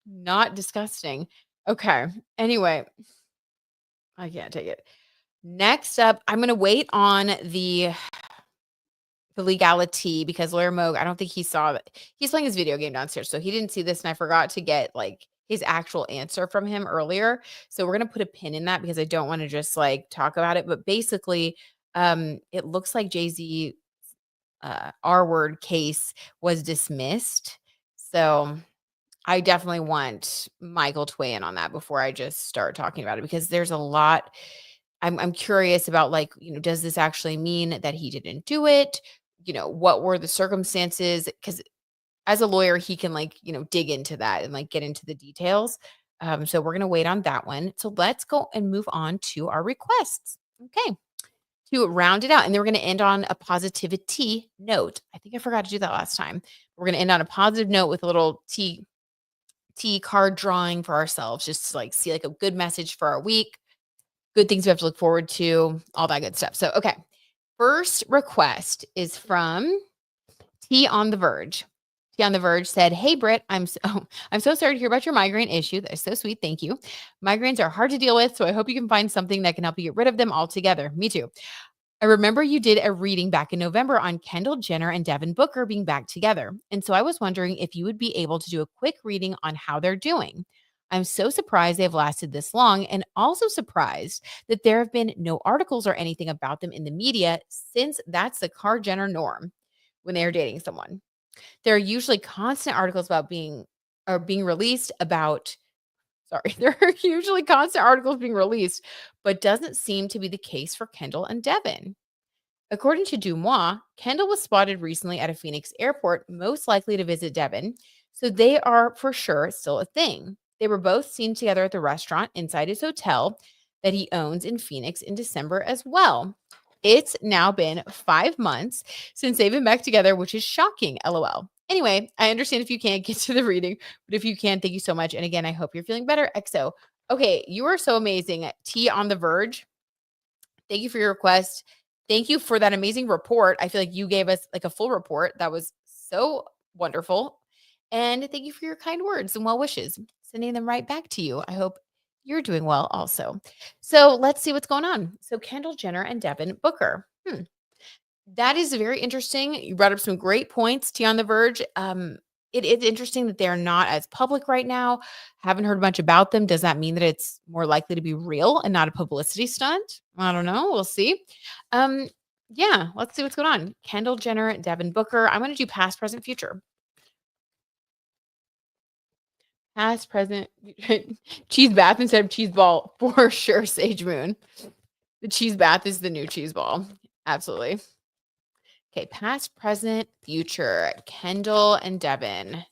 not disgusting? Okay. Anyway, I can't take it. Next up, I'm gonna wait on the legality because Lawyer Moog, I don't think he saw that he's playing his video game downstairs, so he didn't see this, and I forgot to get like his actual answer from him earlier. So we're gonna put a pin in that because I don't want to just like talk about it. But basically, it looks like Jay-Z R word case was dismissed. So I definitely want Michael to weigh in on that before I just start talking about it because there's a lot. I'm curious about like, does this actually mean that he didn't do it? what were the circumstances? Because as a lawyer, he can dig into that and get into the details. So we're gonna wait on that one. So let's go and move on to our requests. Okay. To round it out. And then we're gonna end on a positivity note. I think I forgot to do that last time. We're gonna end on a positive note with a little T card drawing for ourselves, just to see a good message for our week, good things we have to look forward to, all that good stuff. So okay. First request is from T on the Verge. T on the Verge said, "Hey Britt, I'm so sorry to hear about your migraine issue. That is so sweet. Thank you. Migraines are hard to deal with, so I hope you can find something that can help you get rid of them altogether. Me too. I remember you did a reading back in November on Kendall Jenner and Devin Booker being back together. And so I was wondering if you would be able to do a quick reading on how they're doing. I'm so surprised they've lasted this long, and also surprised that there have been no articles or anything about them in the media, since that's the Kar Jenner norm when they are dating someone. There are usually constant articles about being released about there are usually constant articles being released, but doesn't seem to be the case for Kendall and Devin. According to Dumois, Kendall was spotted recently at a Phoenix airport, most likely to visit Devin, so they are for sure still a thing. They were both seen together at the restaurant inside his hotel that he owns in Phoenix in December as well. It's now been 5 months since they've been back together, which is shocking, lol. Anyway, I understand if you can't get to the reading, but if you can, thank you so much. And again, I hope you're feeling better. XO. Okay, you are so amazing. T on the Verge. Thank you for your request. Thank you for that amazing report. I feel like you gave us a full report. That was so wonderful. And thank you for your kind words and well wishes. Sending them right back to you. I hope you're doing well also. So let's see what's going on. So Kendall Jenner and Devin Booker. That is very interesting. You brought up some great points, T on the Verge. It is interesting that they're not as public right now. Haven't heard much about them. Does that mean that it's more likely to be real and not a publicity stunt? I don't know. We'll see. Yeah, let's see what's going on. Kendall Jenner, Devin Booker. I'm going to do past, present, future. Past, present, cheese bath instead of cheese ball for sure. Sage Moon. The cheese bath is the new cheese ball. Absolutely. Okay, past, present, future. Kendall and Devin.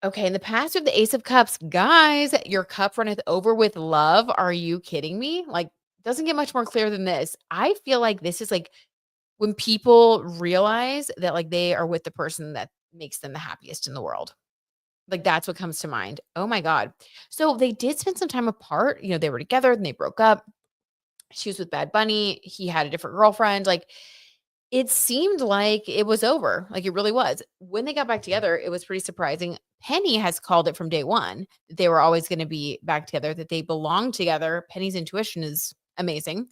Okay, in the past with the Ace of Cups, guys, your cup runneth over with love. Are you kidding me? Doesn't get much more clear than this. I feel like this is when people realize that they are with the person that makes them the happiest in the world. That's what comes to mind. Oh my God. So they did spend some time apart. They were together and they broke up. She was with Bad Bunny. He had a different girlfriend. It seemed like it was over. It really was. When they got back together, it was pretty surprising. Penny has called it from day one that they were always going to be back together, that they belong together. Penny's intuition is amazing.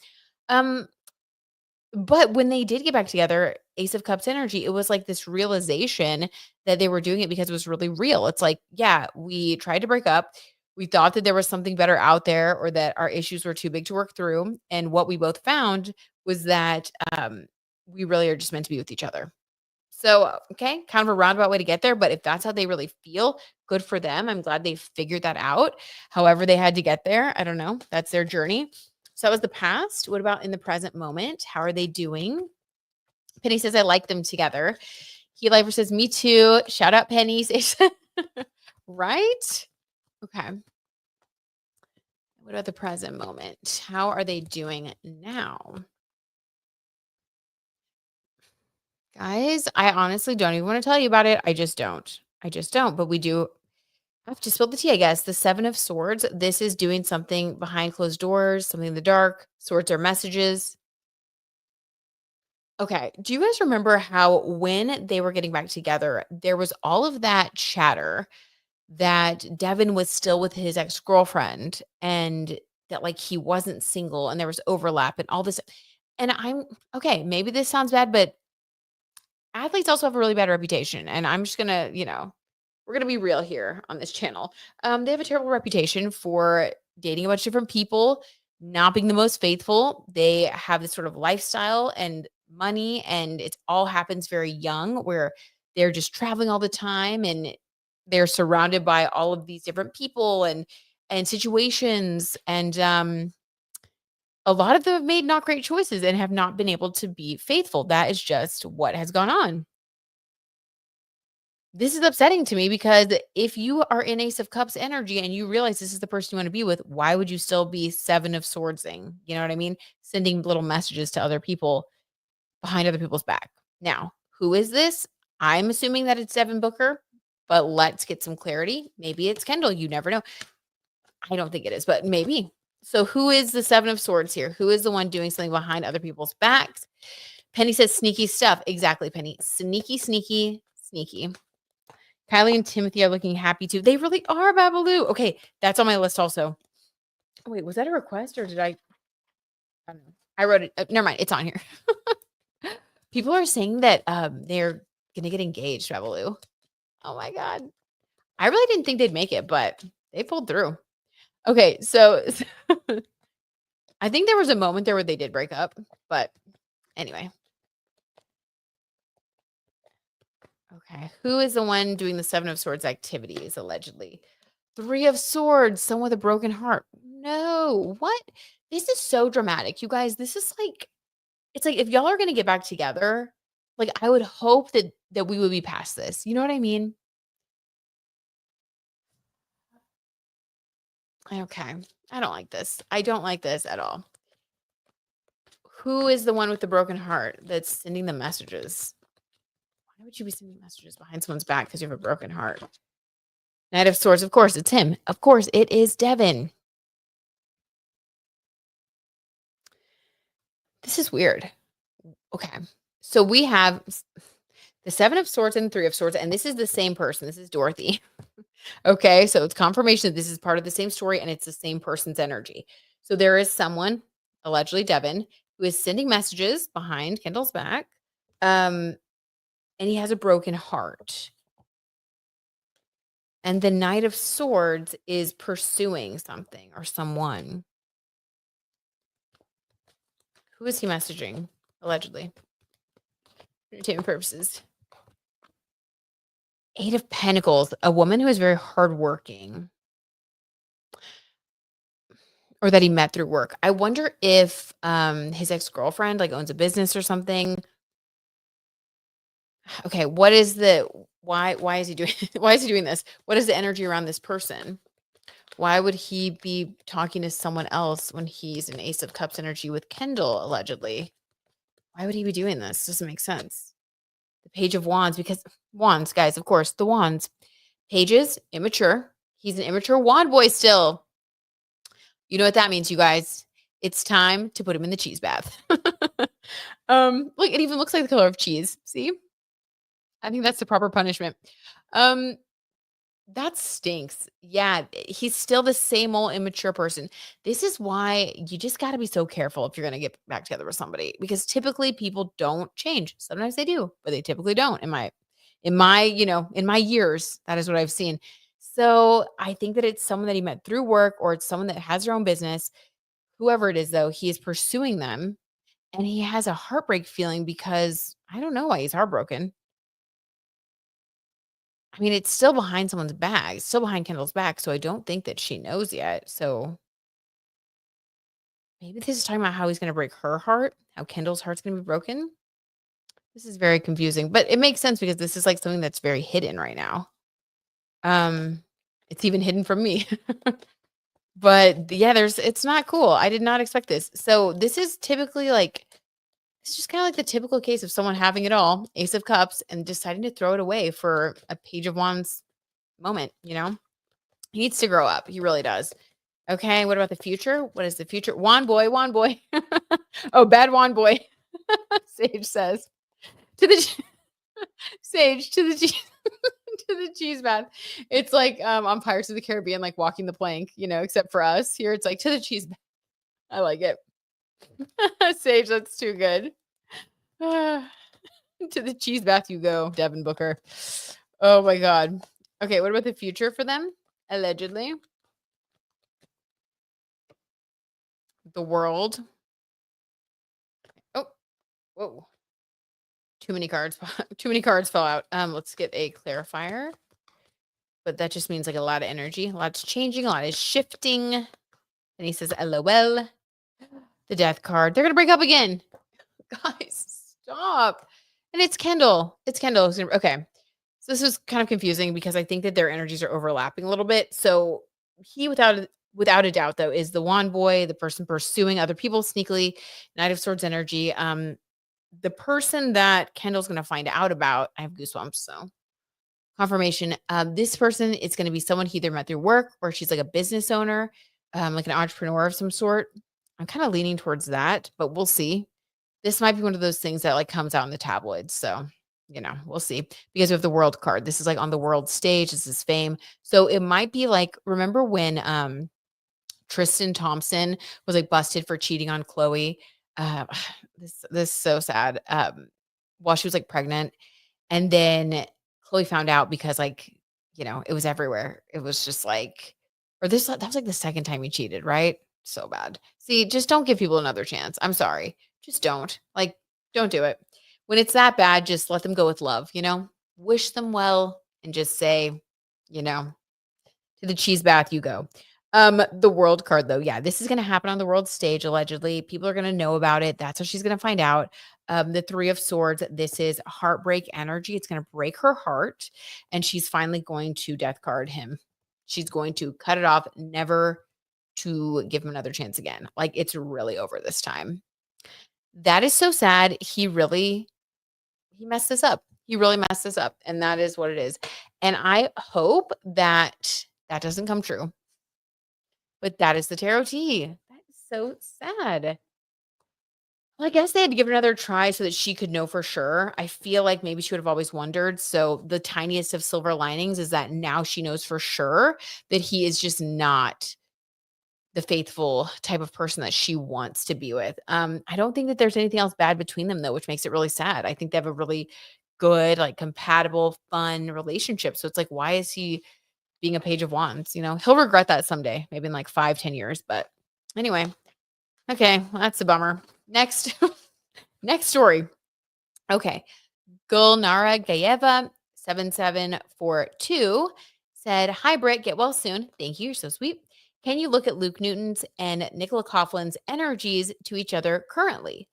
But when they did get back together, Ace of Cups energy, it was this realization that they were doing it because it was really real. It's yeah, we tried to break up. We thought that there was something better out there, or that our issues were too big to work through. And what we both found was that we really are just meant to be with each other. So, okay, kind of a roundabout way to get there. But if that's how they really feel, good for them. I'm glad they figured that out. However, they had to get there. I don't know. That's their journey. So that was the past. What about in the present moment? How are they doing? Penny says, I like them together. He Lifer says, me too. Shout out Penny. Right? Okay. What about the present moment? How are they doing now? Guys, I honestly don't even want to tell you about it. I just don't. But we do have to spill the tea, I guess. The Seven of Swords. This is doing something behind closed doors, something in the dark. Swords are messages. Okay. Do you guys remember how when they were getting back together, there was all of that chatter that Devin was still with his ex-girlfriend, and that he wasn't single, and there was overlap and all this. And I'm okay, maybe this sounds bad, but athletes also have a really bad reputation. And I'm just gonna, we're gonna be real here on this channel. They have a terrible reputation for dating a bunch of different people, not being the most faithful. They have this sort of lifestyle and money, and it all happens very young, where they're just traveling all the time, and they're surrounded by all of these different people and situations, and a lot of them have made not great choices and have not been able to be faithful. That is just what has gone on. This is upsetting to me because if you are in Ace of Cups energy and you realize this is the person you want to be with, why would you still be Seven of Swordsing? You know what I mean? Sending little messages to other people behind other people's back. Now, who is this? I'm assuming that it's Devin Booker, but let's get some clarity. Maybe it's Kendall. You never know. I don't think it is, but maybe. So who is the Seven of Swords here? Who is the one doing something behind other people's backs? Penny says sneaky stuff. Exactly, Penny. Sneaky, sneaky, sneaky. Kylie and Timothy are looking happy too. They really are, Babaloo. Okay, that's on my list also. Wait, was that a request or did I don't know. I wrote it. Never mind. It's on here. People are saying that they're gonna get engaged, Babaloo. Oh my God. I really didn't think they'd make it, but they pulled through. Okay, so I think there was a moment there where they did break up, but anyway. Okay, who is the one doing the Seven of Swords activities, allegedly? Three of Swords, someone with a broken heart. No, what? This is so dramatic. You guys, this is like, it's like if y'all are going to get back together, like I would hope that we would be past this. You know what I mean? Okay. I don't like this. I don't like this at all. Who is the one with the broken heart that's sending the messages? Why would you be sending messages behind someone's back because you have a broken heart? Knight of Swords, of course, it's him. Of course, it is Devin. This is weird. Okay. So we have the Seven of Swords and Three of Swords, and this is the same person. This is Dorothy. Okay. So it's confirmation that this is part of the same story and it's the same person's energy. So there is someone, allegedly Devin, who is sending messages behind Kendall's back. And he has a broken heart. And the Knight of Swords is pursuing something or someone. Who is he messaging? Allegedly. For entertainment purposes. Eight of Pentacles. A woman who is very hardworking. Or that he met through work. I wonder if his ex-girlfriend like owns a business or something. Okay, what is the why is he doing why is he doing this? What is the energy around this person? Why would he be talking to someone else when he's an Ace of Cups energy with Kendall, allegedly? Why would he be doing this? Doesn't make sense. The Page of Wands, because wands, guys, of course, the wands. Pages, immature. He's an immature wand boy still. You know what that means, you guys. It's time to put him in the cheese bath. Look, it even looks like the color of cheese. See? I think that's the proper punishment. That stinks. Yeah, he's still the same old immature person. This is why you just got to be so careful if you're going to get back together with somebody because typically people don't change. Sometimes they do, but they typically don't in my years, that is what I've seen. So, I think that it's someone that he met through work or it's someone that has their own business. Whoever it is though, he is pursuing them and he has a heartbreak feeling because I don't know why he's heartbroken. I mean, it's still behind someone's back. It's still behind Kendall's back, so I don't think that she knows yet. So maybe this is talking about how he's going to break her heart, how Kendall's heart's going to be broken. This is very confusing, but it makes sense because this is like something that's very hidden right now. It's even hidden from me. But yeah, it's not cool. I did not expect this. So this is typically like it's just kind of like the typical case of someone having it all, Ace of Cups, and deciding to throw it away for a Page of Wands moment, you know? He needs to grow up. He really does. Okay, what about the future? What is the future? Wand boy, wand boy. Oh, bad wand boy. Sage says. To the Sage, to the to the cheese bath. It's like on Pirates of the Caribbean, like walking the plank, except for us. Here it's like to the cheese bath. I like it. Sage, that's too good. To the cheese bath you go, Devin Booker. Oh my God. Okay, what about the future for them? Allegedly. The world. Oh, whoa. Too many cards. Too many cards fell out. Let's get a clarifier. But that just means like a lot of energy. A lot's changing. A lot is shifting. And he says, LOL. The death card. They're going to break up again. Guys, stop. And it's Kendall. It's Kendall. Okay. So this is kind of confusing because I think that their energies are overlapping a little bit. So he, without a doubt, though, is the wand boy, the person pursuing other people sneakily, Knight of Swords energy. The person that Kendall's going to find out about, I have goosebumps. So confirmation. This person is going to be someone he either met through work or she's like a business owner, like an entrepreneur of some sort. I'm kind of leaning towards that, but we'll see. This might be one of those things that like comes out in the tabloids. So, we'll see. Because we have the world card. This is like on the world stage. This is fame. So it might be like, remember when Tristan Thompson was like busted for cheating on Chloe? Uh, this is so sad. While she was like pregnant. And then Chloe found out because like, it was everywhere. It was just like, that was like the second time he cheated, right? So bad. See, just don't give people another chance. I'm sorry. Just don't. Like, don't do it. When it's that bad, just let them go with love, Wish them well and just say, to the cheese bath you go. The world card though. Yeah, this is going to happen on the world stage allegedly. People are going to know about it. That's how she's going to find out. The 3 of Swords, this is heartbreak energy. It's going to break her heart and she's finally going to death card him. She's going to cut it off, never to give him another chance again. Like it's really over this time. That is so sad. He messed this up. He really messed this up and that is what it is. And I hope that doesn't come true. But that is the tarot tea. That is so sad. Well, I guess they had to give it another try so that she could know for sure. I feel like maybe she would have always wondered. So the tiniest of silver linings is that now she knows for sure that he is just not the faithful type of person that she wants to be with. I don't think that there's anything else bad between them though, which makes it really sad. I think they have a really good, like compatible, fun relationship. So it's like, why is he being a page of wands? He'll regret that someday, maybe in like 5-10 years. But anyway, okay, well, that's a bummer. Next story. Okay. Gulnara Gayeva 7742 said, "Hi Britt, get well soon. Thank you. You're so sweet. Can you look at Luke Newton's and Nicola Coughlan's energies to each other currently?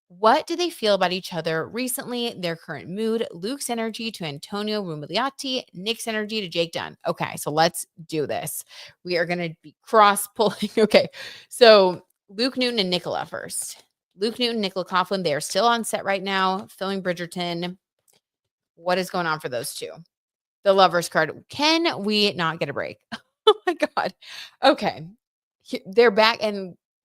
What do they feel about each other recently? Their current mood, Luke's energy to Antonio Rumigliati, Nick's energy to Jake Dunn." Okay, so let's do this. We are going to be cross pulling. Okay, so Luke Newton and Nicola first. Luke Newton, Nicola Coughlan, they are still on set right now, filming Bridgerton. What is going on for those two? The Lovers card. Can we not get a break? Oh my God. Okay. They're back at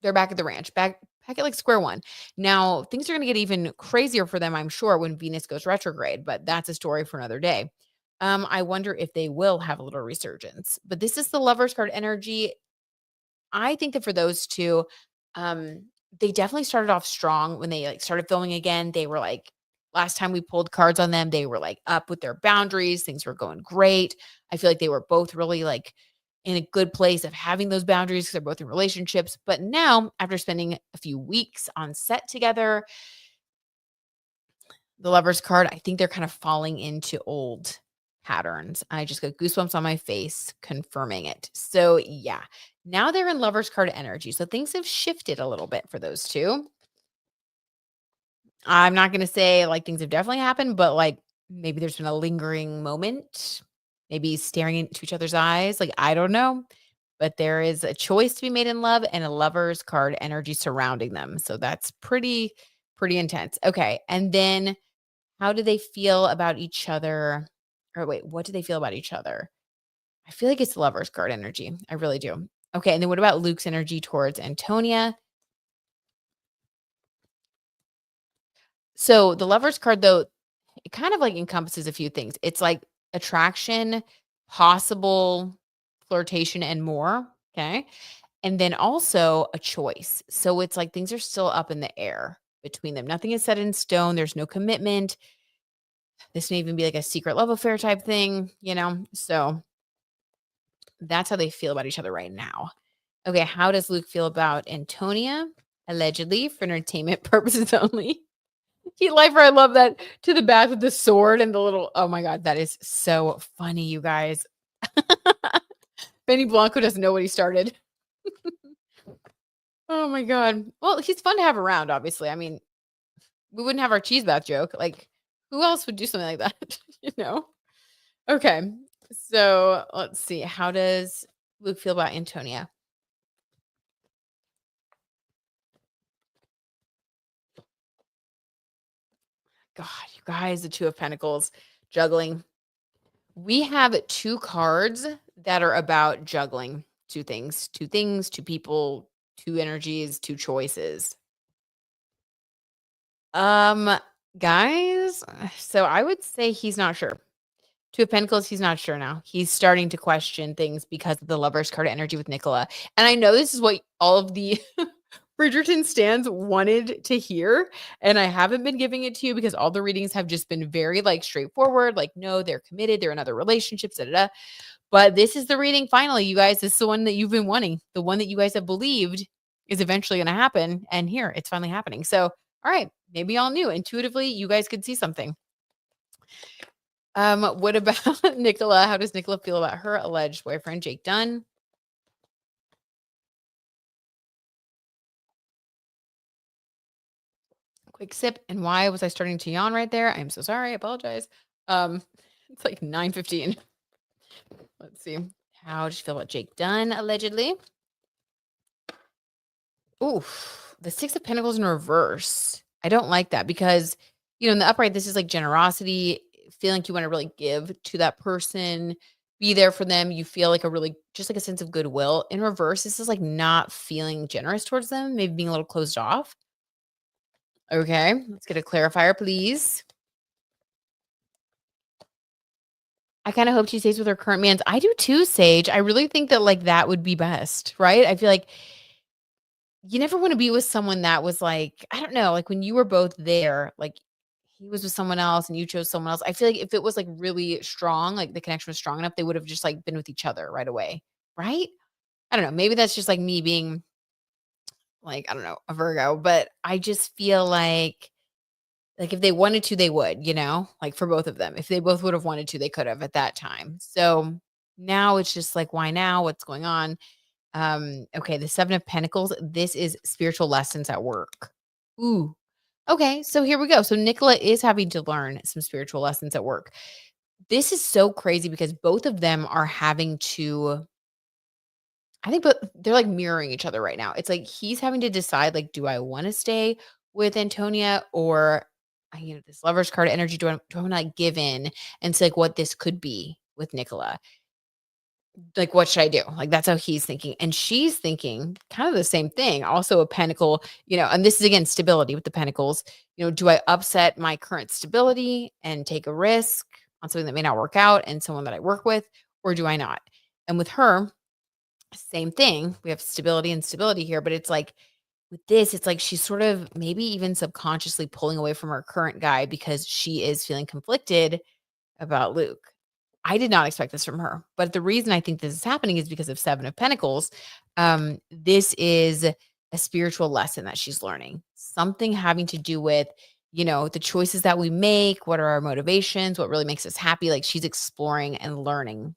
the ranch, back at like square one. Now, things are going to get even crazier for them, I'm sure, when Venus goes retrograde, but that's a story for another day. I wonder if they will have a little resurgence. But this is the Lovers card energy. I think that for those two, they definitely started off strong when they like started filming again. They were like, last time we pulled cards on them, they were like up with their boundaries. Things were going great. I feel like they were both really like in a good place of having those boundaries because they're both in relationships. But now, after spending a few weeks on set together, the Lovers card, I think they're kind of falling into old patterns. I just got goosebumps on my face confirming it. So yeah, now they're in Lovers card energy. So things have shifted a little bit for those two. I'm not going to say like things have definitely happened, but like maybe there's been a lingering moment, maybe staring into each other's eyes. Like, I don't know, but there is a choice to be made in love and a Lovers card energy surrounding them. So that's pretty intense. Okay. And then how do they feel about each other? Or wait, what do they feel about each other? I feel like it's the Lovers card energy. I really do. Okay. And then what about Luke's energy towards Antonia? So the Lovers card, though, it kind of like encompasses a few things. It's like attraction, possible flirtation, and more. Okay. And then also a choice. So it's like things are still up in the air between them. Nothing is set in stone. There's no commitment. This may even be like a secret love affair type thing, So that's how they feel about each other right now. Okay. How does Luke feel about Antonia? Allegedly for entertainment purposes only. Heat Lifer, I love that. To the bath with the sword and the little, oh my God, that is so funny, you guys. Benny Blanco doesn't know what he started. Oh my god. Well, he's fun to have around, obviously. I mean, we wouldn't have our cheese bath joke. Like, who else would do something like that? you know? Okay. So let's see. How does Luke feel about Antonia? God, you guys, the Two of Pentacles juggling. We have two cards that are about juggling two things, two people, two energies, two choices. Um, guys, so I would say he's not sure. Two of Pentacles, he's not sure now. He's starting to question things because of the Lover's card energy with Nicola. And I know this is what all of the Bridgerton stands wanted to hear. And I haven't been giving it to you because all the readings have just been very like straightforward. Like, no, they're committed. They're in other relationships. Da, da, da. But this is the reading finally, you guys. This is the one that you've been wanting. The one that you guys have believed is eventually going to happen. And here, it's finally happening. So, all right, maybe y'all knew. Intuitively, you guys could see something. What about Nicola? How does Nicola feel about her alleged boyfriend, Jake Dunn? Quick sip. And why was I starting to yawn right there? I'm so sorry. I apologize. Um, it's like 9:15. Let's see. How does she feel about Jake Dunn, allegedly? Oof. The Six of Pentacles in reverse. I don't like that because, in the upright, this is like generosity, feeling like you want to really give to that person, be there for them. You feel like just like a sense of goodwill. In reverse, this is like not feeling generous towards them, maybe being a little closed off. Okay, let's get a clarifier, please. I kind of hope she stays with her current man. I do too, Sage. I really think that like that would be best, right? I feel like you never want to be with someone that was like, I don't know, like when you were both there, like he was with someone else and you chose someone else. I feel like if it was like really strong, like the connection was strong enough, they would have just like been with each other right away. Right? I don't know. Maybe that's just like me being like, I don't know, a Virgo, but I just feel like if they wanted to, they would, like for both of them. If they both would have wanted to, they could have at that time. So now it's just like, why now? What's going on? Okay, the Seven of Pentacles. This is spiritual lessons at work. Ooh. Okay, so here we go. So Nicola is having to learn some spiritual lessons at work. This is so crazy because both of them are having to but they're like mirroring each other right now. It's like he's having to decide like, do I want to stay with Antonia or this Lover's card energy? Do I want to like give in and see like what this could be with Nicola? Like, what should I do? Like, that's how he's thinking. And she's thinking kind of the same thing. Also a pentacle, and this is again stability with the pentacles. Do I upset my current stability and take a risk on something that may not work out and someone that I work with, or do I not? And with her, same thing. We have stability and stability here, but it's like with this, it's like she's sort of maybe even subconsciously pulling away from her current guy because she is feeling conflicted about Luke. I did not expect this from her, but the reason I think this is happening is because of Seven of Pentacles. This is a spiritual lesson that she's learning, something having to do with, the choices that we make, what are our motivations, what really makes us happy. Like she's exploring and learning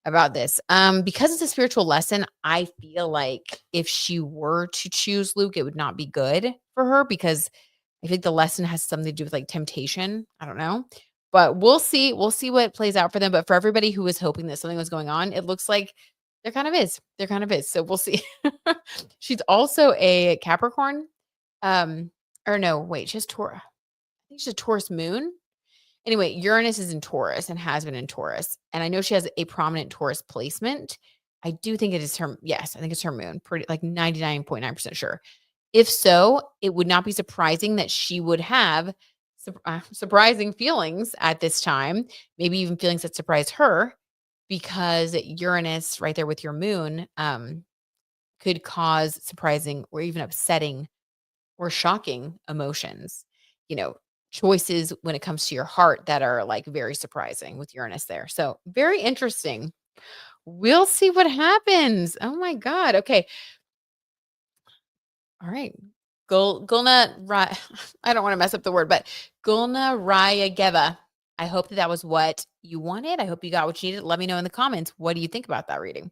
about this. Because it's a spiritual lesson, I feel like if she were to choose Luke, it would not be good for her because I think the lesson has something to do with like temptation. I don't know. But we'll see. We'll see what plays out for them. But for everybody who was hoping that something was going on, it looks like there kind of is. There kind of is. So we'll see. She's also a Capricorn. Or no, wait, she's Taurus. I think she's a Taurus moon. Anyway, Uranus is in Taurus and has been in Taurus. And I know she has a prominent Taurus placement. I do think it is her. Yes, I think it's her moon. Pretty like 99.9% sure. If so, it would not be surprising that she would have surprising feelings at this time, maybe even feelings that surprise her because Uranus right there with your moon could cause surprising or even upsetting or shocking emotions, choices when it comes to your heart that are like very surprising with Uranus there. So very interesting. We'll see what happens. Oh my God. Okay. All right. Gulna I don't want to mess up the word, but Gulna Rayageva. I hope that was what you wanted. I hope you got what you needed. Let me know in the comments. What do you think about that reading?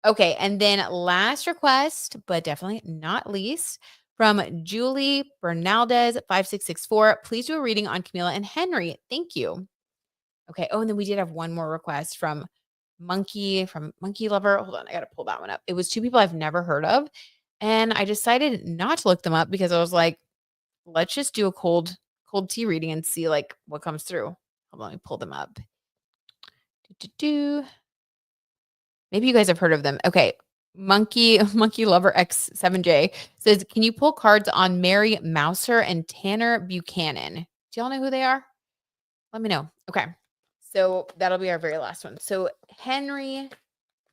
Okay, and then last request, but definitely not least, from Julie Bernaldez 5664. Please do a reading on Camila and Henry. Thank you. Okay. Oh, and then we did have one more request from Monkey Lover. Hold on, I gotta pull that one up. It was two people I've never heard of, and I decided not to look them up because I was like, let's just do a cold tea reading and see like what comes through. Hold on, let me pull them up. Maybe you guys have heard of them. Okay. Monkey Lover X7J says, can you pull cards on Mary Mouser and Tanner Buchanan? Do y'all know who they are? Let me know. Okay. So that'll be our very last one. So Henry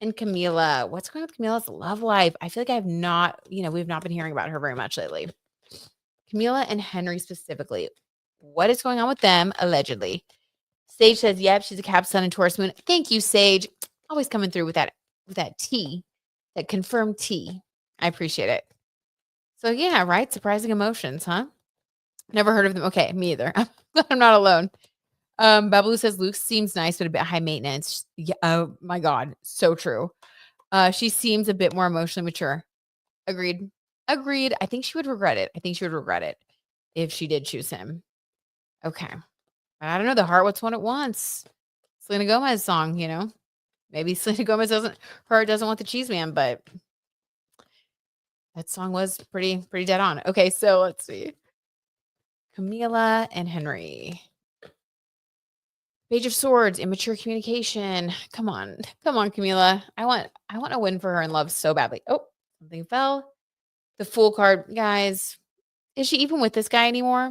and Camila. What's going on with Camila's love life? I feel like we've not been hearing about her very much lately. Camila and Henry specifically. What is going on with them, allegedly? Sage says, yep, she's a Cap Sun and Taurus Moon. Thank you, Sage. Always coming through with that tea, that confirmed tea. I appreciate it. So yeah, right? Surprising emotions, huh? Never heard of them. Okay, me either. I'm not alone. Babalu says Luke seems nice, but a bit high maintenance. Yeah, oh my God. So true. She seems a bit more emotionally mature. Agreed. I think she would regret it. If she did choose him. Okay. I don't know. The heart, what's what it wants. Selena Gomez song, maybe Selena Gomez doesn't want the cheese man, but that song was pretty dead on. Okay. So let's see. Camila and Henry. Page of Swords, immature communication. Come on, Camila. I want a win for her in love so badly. Oh, something fell. The Fool card, guys. Is she even with this guy anymore?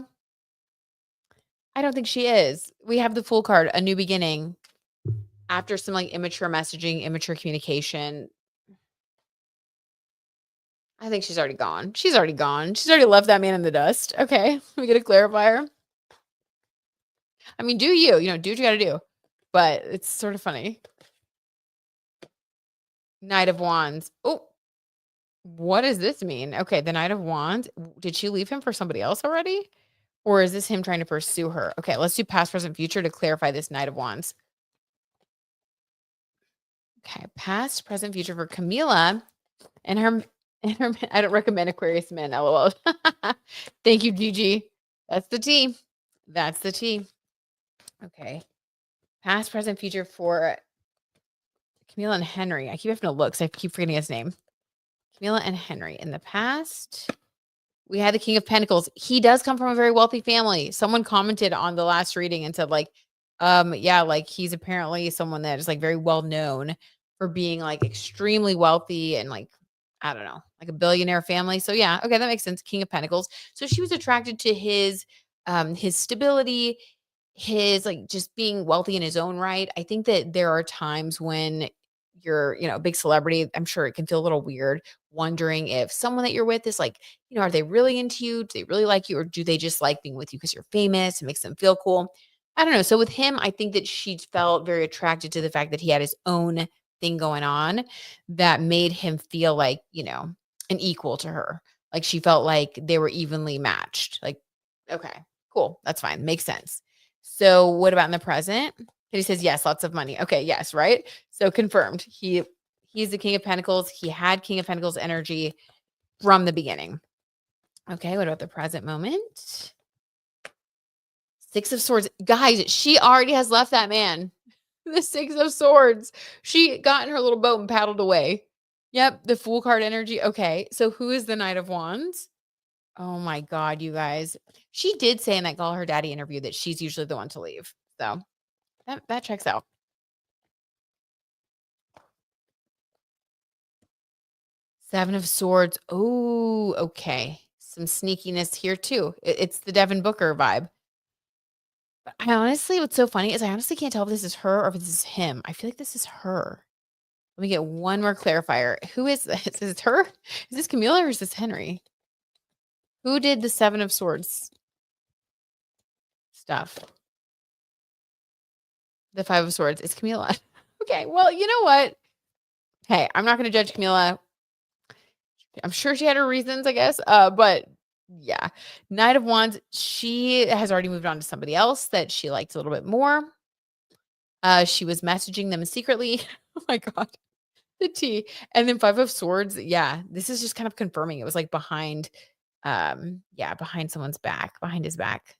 I don't think she is. We have the Fool card, a new beginning. After some like immature messaging, immature communication. I think she's already gone. She's already left that man in the dust. Okay, we get a clarifier. I mean, do you do what you got to do. But it's sort of funny. Knight of Wands. Oh, what does this mean? Okay, the Knight of Wands. Did she leave him for somebody else already? Or is this him trying to pursue her? Okay, let's do past, present, future to clarify this Knight of Wands. Okay, past, present, future for Camila and her I don't recommend Aquarius men, LOL. Thank you, Gigi. That's the tea. Okay. Past, present, future for Camila and Henry. I keep having to look, so I keep forgetting his name. Camila and Henry. In the past, we had the King of Pentacles. He does come from a very wealthy family. Someone commented on the last reading and said, like, yeah, like he's apparently someone that is like very well known for being like extremely wealthy and like, I don't know, like a billionaire family. So yeah, okay, that makes sense. King of Pentacles. So she was attracted to his stability, his like just being wealthy in his own right. I think that there are times when you're, a big celebrity. I'm sure it can feel a little weird wondering if someone that you're with is like, are they really into you? Do they really like you? Or do they just like being with you because you're famous and makes them feel cool? I don't know. So with him, I think that she felt very attracted to the fact that he had his own thing going on that made him feel like, an equal to her. Like she felt like they were evenly matched. Like, okay, cool. That's fine. Makes sense. So what about in the present? He says, yes, lots of money. Okay, yes, right? So confirmed. He's the King of Pentacles. He had King of Pentacles energy from the beginning. Okay, what about the present moment? Six of Swords. Guys, she already has left that man. The Six of Swords. She got in her little boat and paddled away. Yep, the Fool card energy. Okay, so who is the Knight of Wands? Oh my God, you guys. She did say in that Call Her Daddy interview that she's usually the one to leave. So that checks out. Seven of Swords. Oh, okay. Some sneakiness here too. It's the Devin Booker vibe. But I honestly, what's so funny is I honestly can't tell if this is her or if this is him. I feel like this is her. Let me get one more clarifier. Who is this? Is it her? Is this Camila or is this Henry? Who did the Seven of Swords stuff? The Five of Swords. It's Camila. Okay, well, you know what? Hey, I'm not going to judge Camila. I'm sure she had her reasons, I guess. But yeah, Knight of Wands, she has already moved on to somebody else that she liked a little bit more. She was messaging them secretly. Oh my God. The T. And then 5 of swords. Yeah, this is just kind of confirming it was like behind, yeah, behind someone's back, behind his back.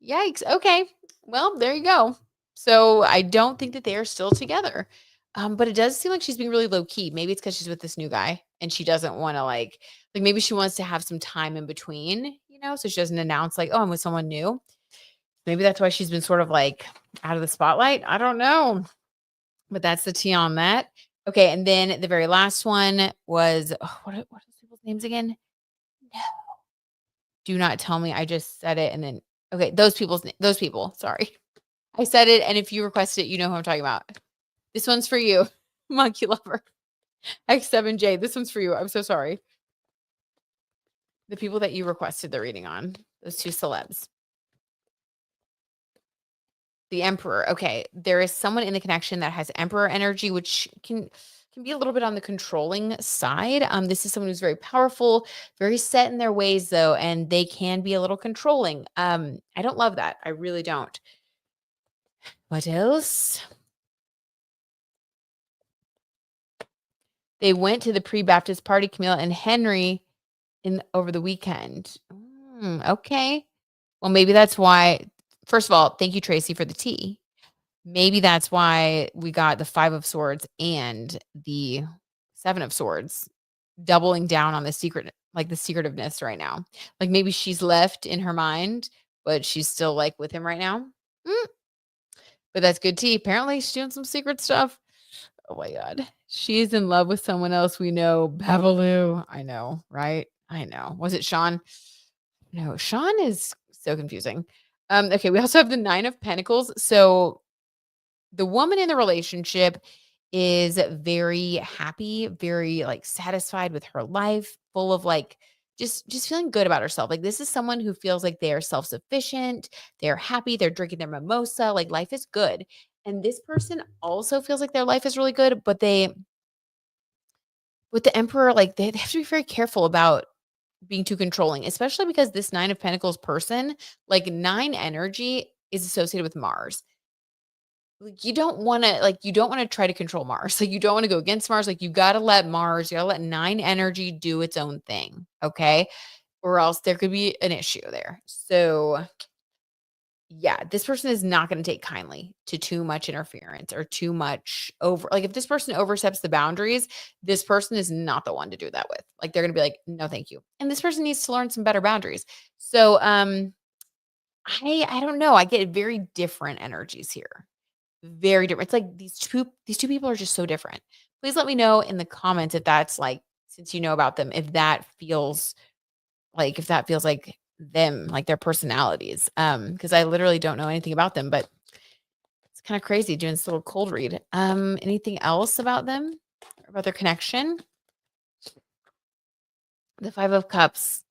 Yikes. Okay. Well, there you go. So I don't think that they are still together. But it does seem like she's being really low key. Maybe it's because she's with this new guy and she doesn't want to like maybe she wants to have some time in between, so she doesn't announce like, oh, I'm with someone new. Maybe that's why she's been sort of like out of the spotlight. I don't know. But that's the tea on that. Okay. And then the very last one was what are those people's names again? No. Do not tell me I just said it and then okay, those people. Sorry. I said it, and if you request it, you know who I'm talking about. This one's for you, Monkey Lover. X7J, this one's for you. I'm so sorry. The people that you requested the reading on, those 2 celebs. The Emperor. Okay, there is someone in the connection that has Emperor energy, which can be a little bit on the controlling side. This is someone who's very powerful, very set in their ways, though, and they can be a little controlling. I don't love that. I really don't. What else? They went to the pre-Baptist party, Camila and Henry, over the weekend. Okay. Well, maybe that's why. First of all, thank you, Tracy, for the tea. Maybe that's why we got the 5 of swords and the 7 of swords, doubling down on the secretiveness right now. Like maybe she's left in her mind, but she's still like with him right now. But that's good tea. Apparently, she's doing some secret stuff. Oh my God. She's in love with someone else we know. Babaloo. I know, right? I know. Was it Sean? No, Sean is so confusing. Okay, we also have the 9 of Pentacles. So the woman in the relationship is very happy, very like satisfied with her life, full of like just feeling good about herself. Like this is someone who feels like they are self-sufficient, they're happy, they're drinking their mimosa, like life is good. And this person also feels like their life is really good, but with the Emperor, like they have to be very careful about being too controlling, especially because this 9 of Pentacles person, like 9 energy is associated with Mars. Like you don't want to try to control Mars. Like you don't want to go against Mars. Like you got to let Mars, you got to let 9 energy do its own thing. Okay. Or else there could be an issue there. So yeah, this person is not going to take kindly to too much interference or too much over. Like if this person oversteps the boundaries, this person is not the one to do that with. Like they're going to be like, no, thank you. And this person needs to learn some better boundaries. So I don't know. I get very different energies here. Very different. It's like these two people are just so different. Please let me know in the comments if that's like, since you know about them, if that feels like them, like their personalities. Because I literally don't know anything about them, but it's kind of crazy doing this little cold read. Anything else about them? About their connection? The 5 of Cups.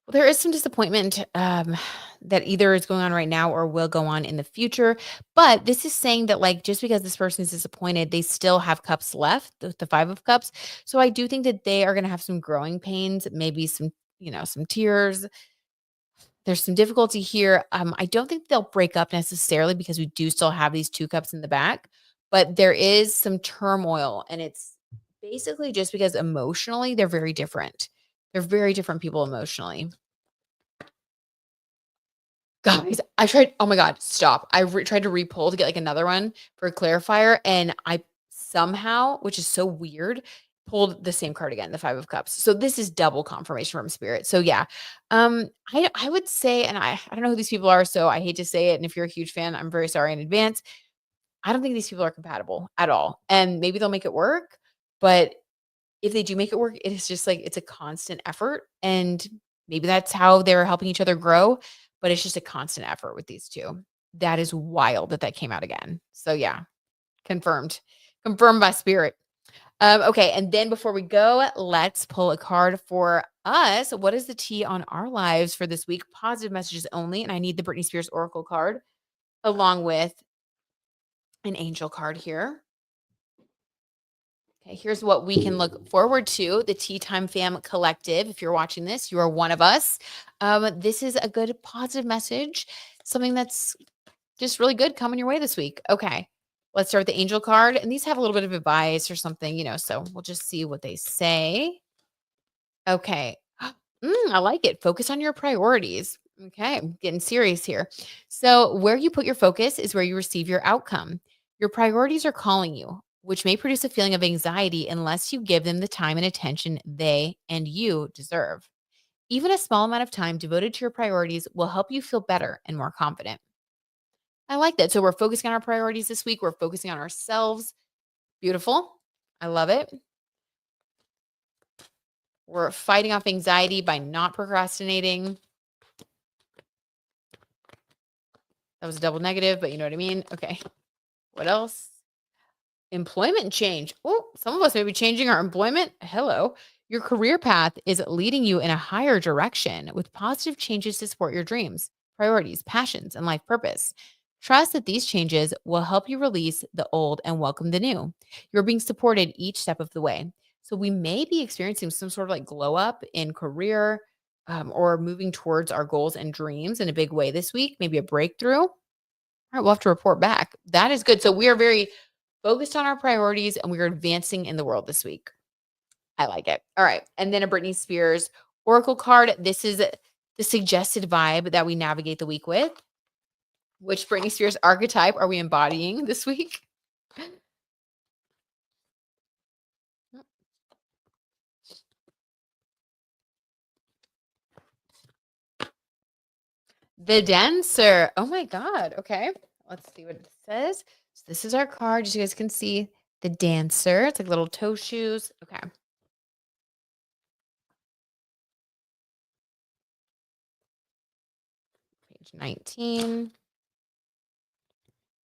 Well, there is some disappointment that either is going on right now or will go on in the future. But this is saying that, like, just because this person is disappointed, they still have cups left, the 5 of Cups. So I do think that they are going to have some growing pains, maybe some tears. There's some difficulty here. I don't think they'll break up necessarily because we do still have these 2 cups in the back, but there is some turmoil, and it's basically just because emotionally they're very different. They're very different people emotionally. Guys, I tried oh my God, stop. I tried to re-pull to get, like, another one for a clarifier, and I somehow, which is so weird, pulled the same card again, the 5 of Cups. So this is double confirmation from Spirit. So, yeah, I would say, and I don't know who these people are, so I hate to say it, and if you're a huge fan, I'm very sorry in advance. I don't think these people are compatible at all, and maybe they'll make it work, but if they do make it work, it is just like it's a constant effort, and maybe that's how they're helping each other grow, but it's just a constant effort with these 2. That is wild that came out again. So yeah, confirmed. Confirmed by Spirit. Okay, and then before we go, let's pull a card for us. What is the tea on our lives for this week? Positive messages only, and I need the Britney Spears Oracle card along with an angel card here. Okay, here's what we can look forward to. The Tea Time Fam Collective. If you're watching this, you are one of us. This is a good positive message, something that's just really good coming your way this week. Okay, Let's start with the angel card. And these have a little bit of advice or something, so we'll just see what they say. Okay. I like it. Focus on your priorities. Okay, I'm getting serious here. So, where you put your focus is where you receive your outcome. Your priorities are calling you, which may produce a feeling of anxiety unless you give them the time and attention they and you deserve. Even a small amount of time devoted to your priorities will help you feel better and more confident. I like that. So, we're focusing on our priorities this week. We're focusing on ourselves. Beautiful. I love it. We're fighting off anxiety by not procrastinating. That was a double negative, but you know what I mean? Okay. What else? Employment change. Oh, some of us may be changing our employment. Hello. Your career path is leading you in a higher direction with positive changes to support your dreams, priorities, passions, and life purpose. Trust that these changes will help you release the old and welcome the new. You're being supported each step of the way. So we may be experiencing some sort of like glow up in career or moving towards our goals and dreams in a big way this week, maybe a breakthrough. All right, we'll have to report back. That is good. So we are very focused on our priorities and we are advancing in the world this week. I like it. All right. And then a Britney Spears Oracle card. This is the suggested vibe that we navigate the week with. Which Britney Spears archetype are we embodying this week? The dancer. Oh my God. Okay. Let's see what it says. So this is our card. As you guys can see, the dancer. It's like little toe shoes. Okay. Page 19.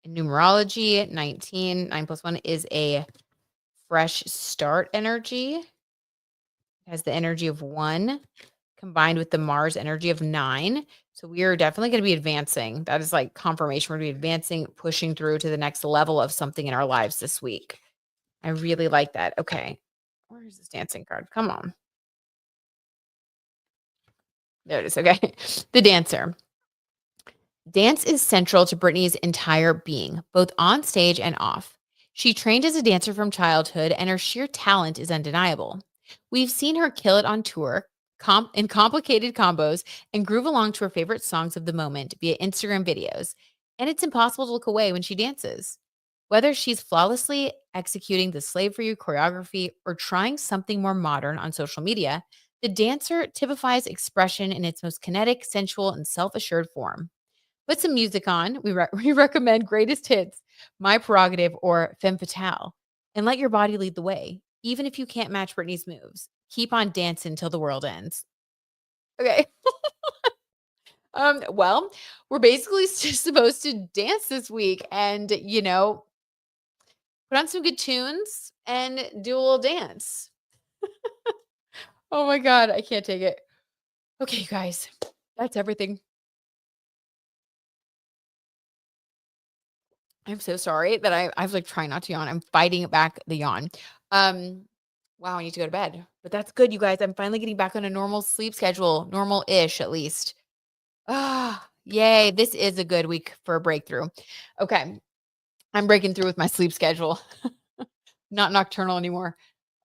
In numerology, 19, 9 plus 1 is a fresh start energy. It has the energy of 1 combined with the Mars energy of 9. So we are definitely going to be advancing. That is like confirmation. We're going to be advancing, pushing through to the next level of something in our lives this week. I really like that. Okay. Where's this dancing card? Come on. There it is. Okay. The dancer. Dance is central to Britney's entire being, both on stage and off. She trained as a dancer from childhood, and her sheer talent is undeniable. We've seen her kill it on tour, in complicated combos, and groove along to her favorite songs of the moment via Instagram videos. And it's impossible to look away when she dances. Whether she's flawlessly executing the Slave for You choreography or trying something more modern on social media, the dancer typifies expression in its most kinetic, sensual, and self assured form. Put some music on. We recommend Greatest Hits, My Prerogative, or Femme Fatale, and let your body lead the way. Even if you can't match Britney's moves, keep on dancing till the world ends. Okay. Well, we're basically just supposed to dance this week and, put on some good tunes and do a little dance. Oh my God, I can't take it. Okay, you guys, that's everything. I'm so sorry that I've like trying not to yawn. I'm fighting back the yawn. Wow, I need to go to bed. But that's good, you guys. I'm finally getting back on a normal sleep schedule, normal-ish at least. Ah, yay. This is a good week for a breakthrough. Okay. I'm breaking through with my sleep schedule. Not nocturnal anymore.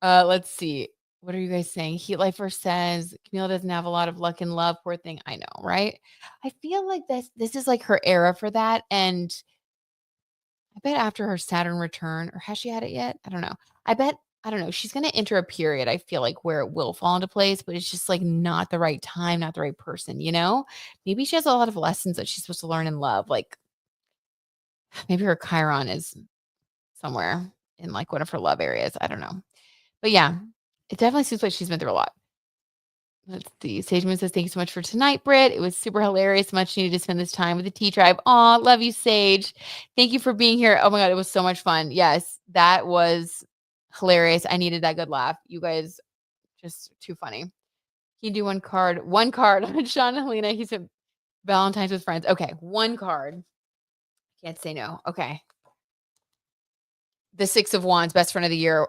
Let's see. What are you guys saying? Heat Lifer says Camila doesn't have a lot of luck and love. Poor thing. I know, right? I feel like this is like her era for that. And I bet after her Saturn return, or has she had it yet? I don't know. I don't know. She's going to enter a period, I feel like, where it will fall into place, but it's just like not the right time, not the right person, you know? Maybe she has a lot of lessons that she's supposed to learn and love. Like maybe her Chiron is somewhere in like one of her love areas. I don't know. But yeah, it definitely seems like she's been through a lot. Let's see. Sage Moon says, thank you so much for tonight, Britt. It was super hilarious. Much needed to spend this time with the T Tribe. Aw, love you, Sage. Thank you for being here. Oh my God, it was so much fun. Yes, that was hilarious. I needed that good laugh. You guys just too funny. Can you do one card on Sean and Helena? He said Valentine's with friends. Okay, one card. Can't say no. Okay. The Six of Wands, best friend of the year.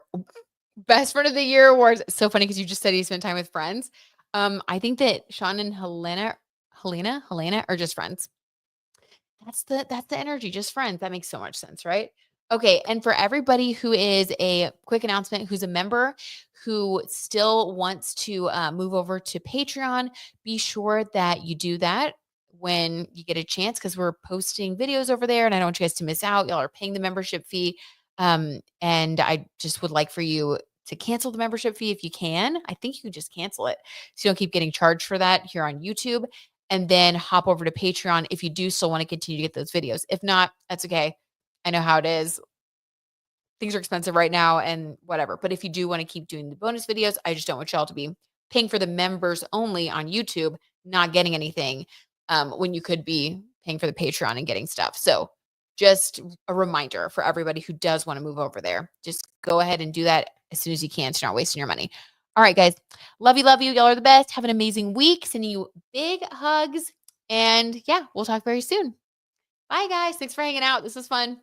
Best friend of the year awards. So funny because you just said he spent time with friends. I think that Sean and Helena are just friends. That's the energy, just friends. That makes so much sense, right? Okay, and for everybody who is a quick announcement, who's a member who still wants to move over to Patreon, be sure that you do that when you get a chance because we're posting videos over there and I don't want you guys to miss out. Y'all are paying the membership fee. And I just would like for you to cancel the membership fee if you can. I think you can just cancel it so you don't keep getting charged for that here on YouTube. And then hop over to Patreon if you do still want to continue to get those videos. If not, that's okay. I know how it is. Things are expensive right now and whatever. But if you do want to keep doing the bonus videos, I just don't want y'all to be paying for the members only on YouTube, not getting anything when you could be paying for the Patreon and getting stuff. So just a reminder for everybody who does want to move over there. Just go ahead and do that as soon as you can so you're not wasting your money. All right, guys. Love you, love you. Y'all are the best. Have an amazing week. Sending you big hugs. And yeah, we'll talk very soon. Bye, guys. Thanks for hanging out. This was fun.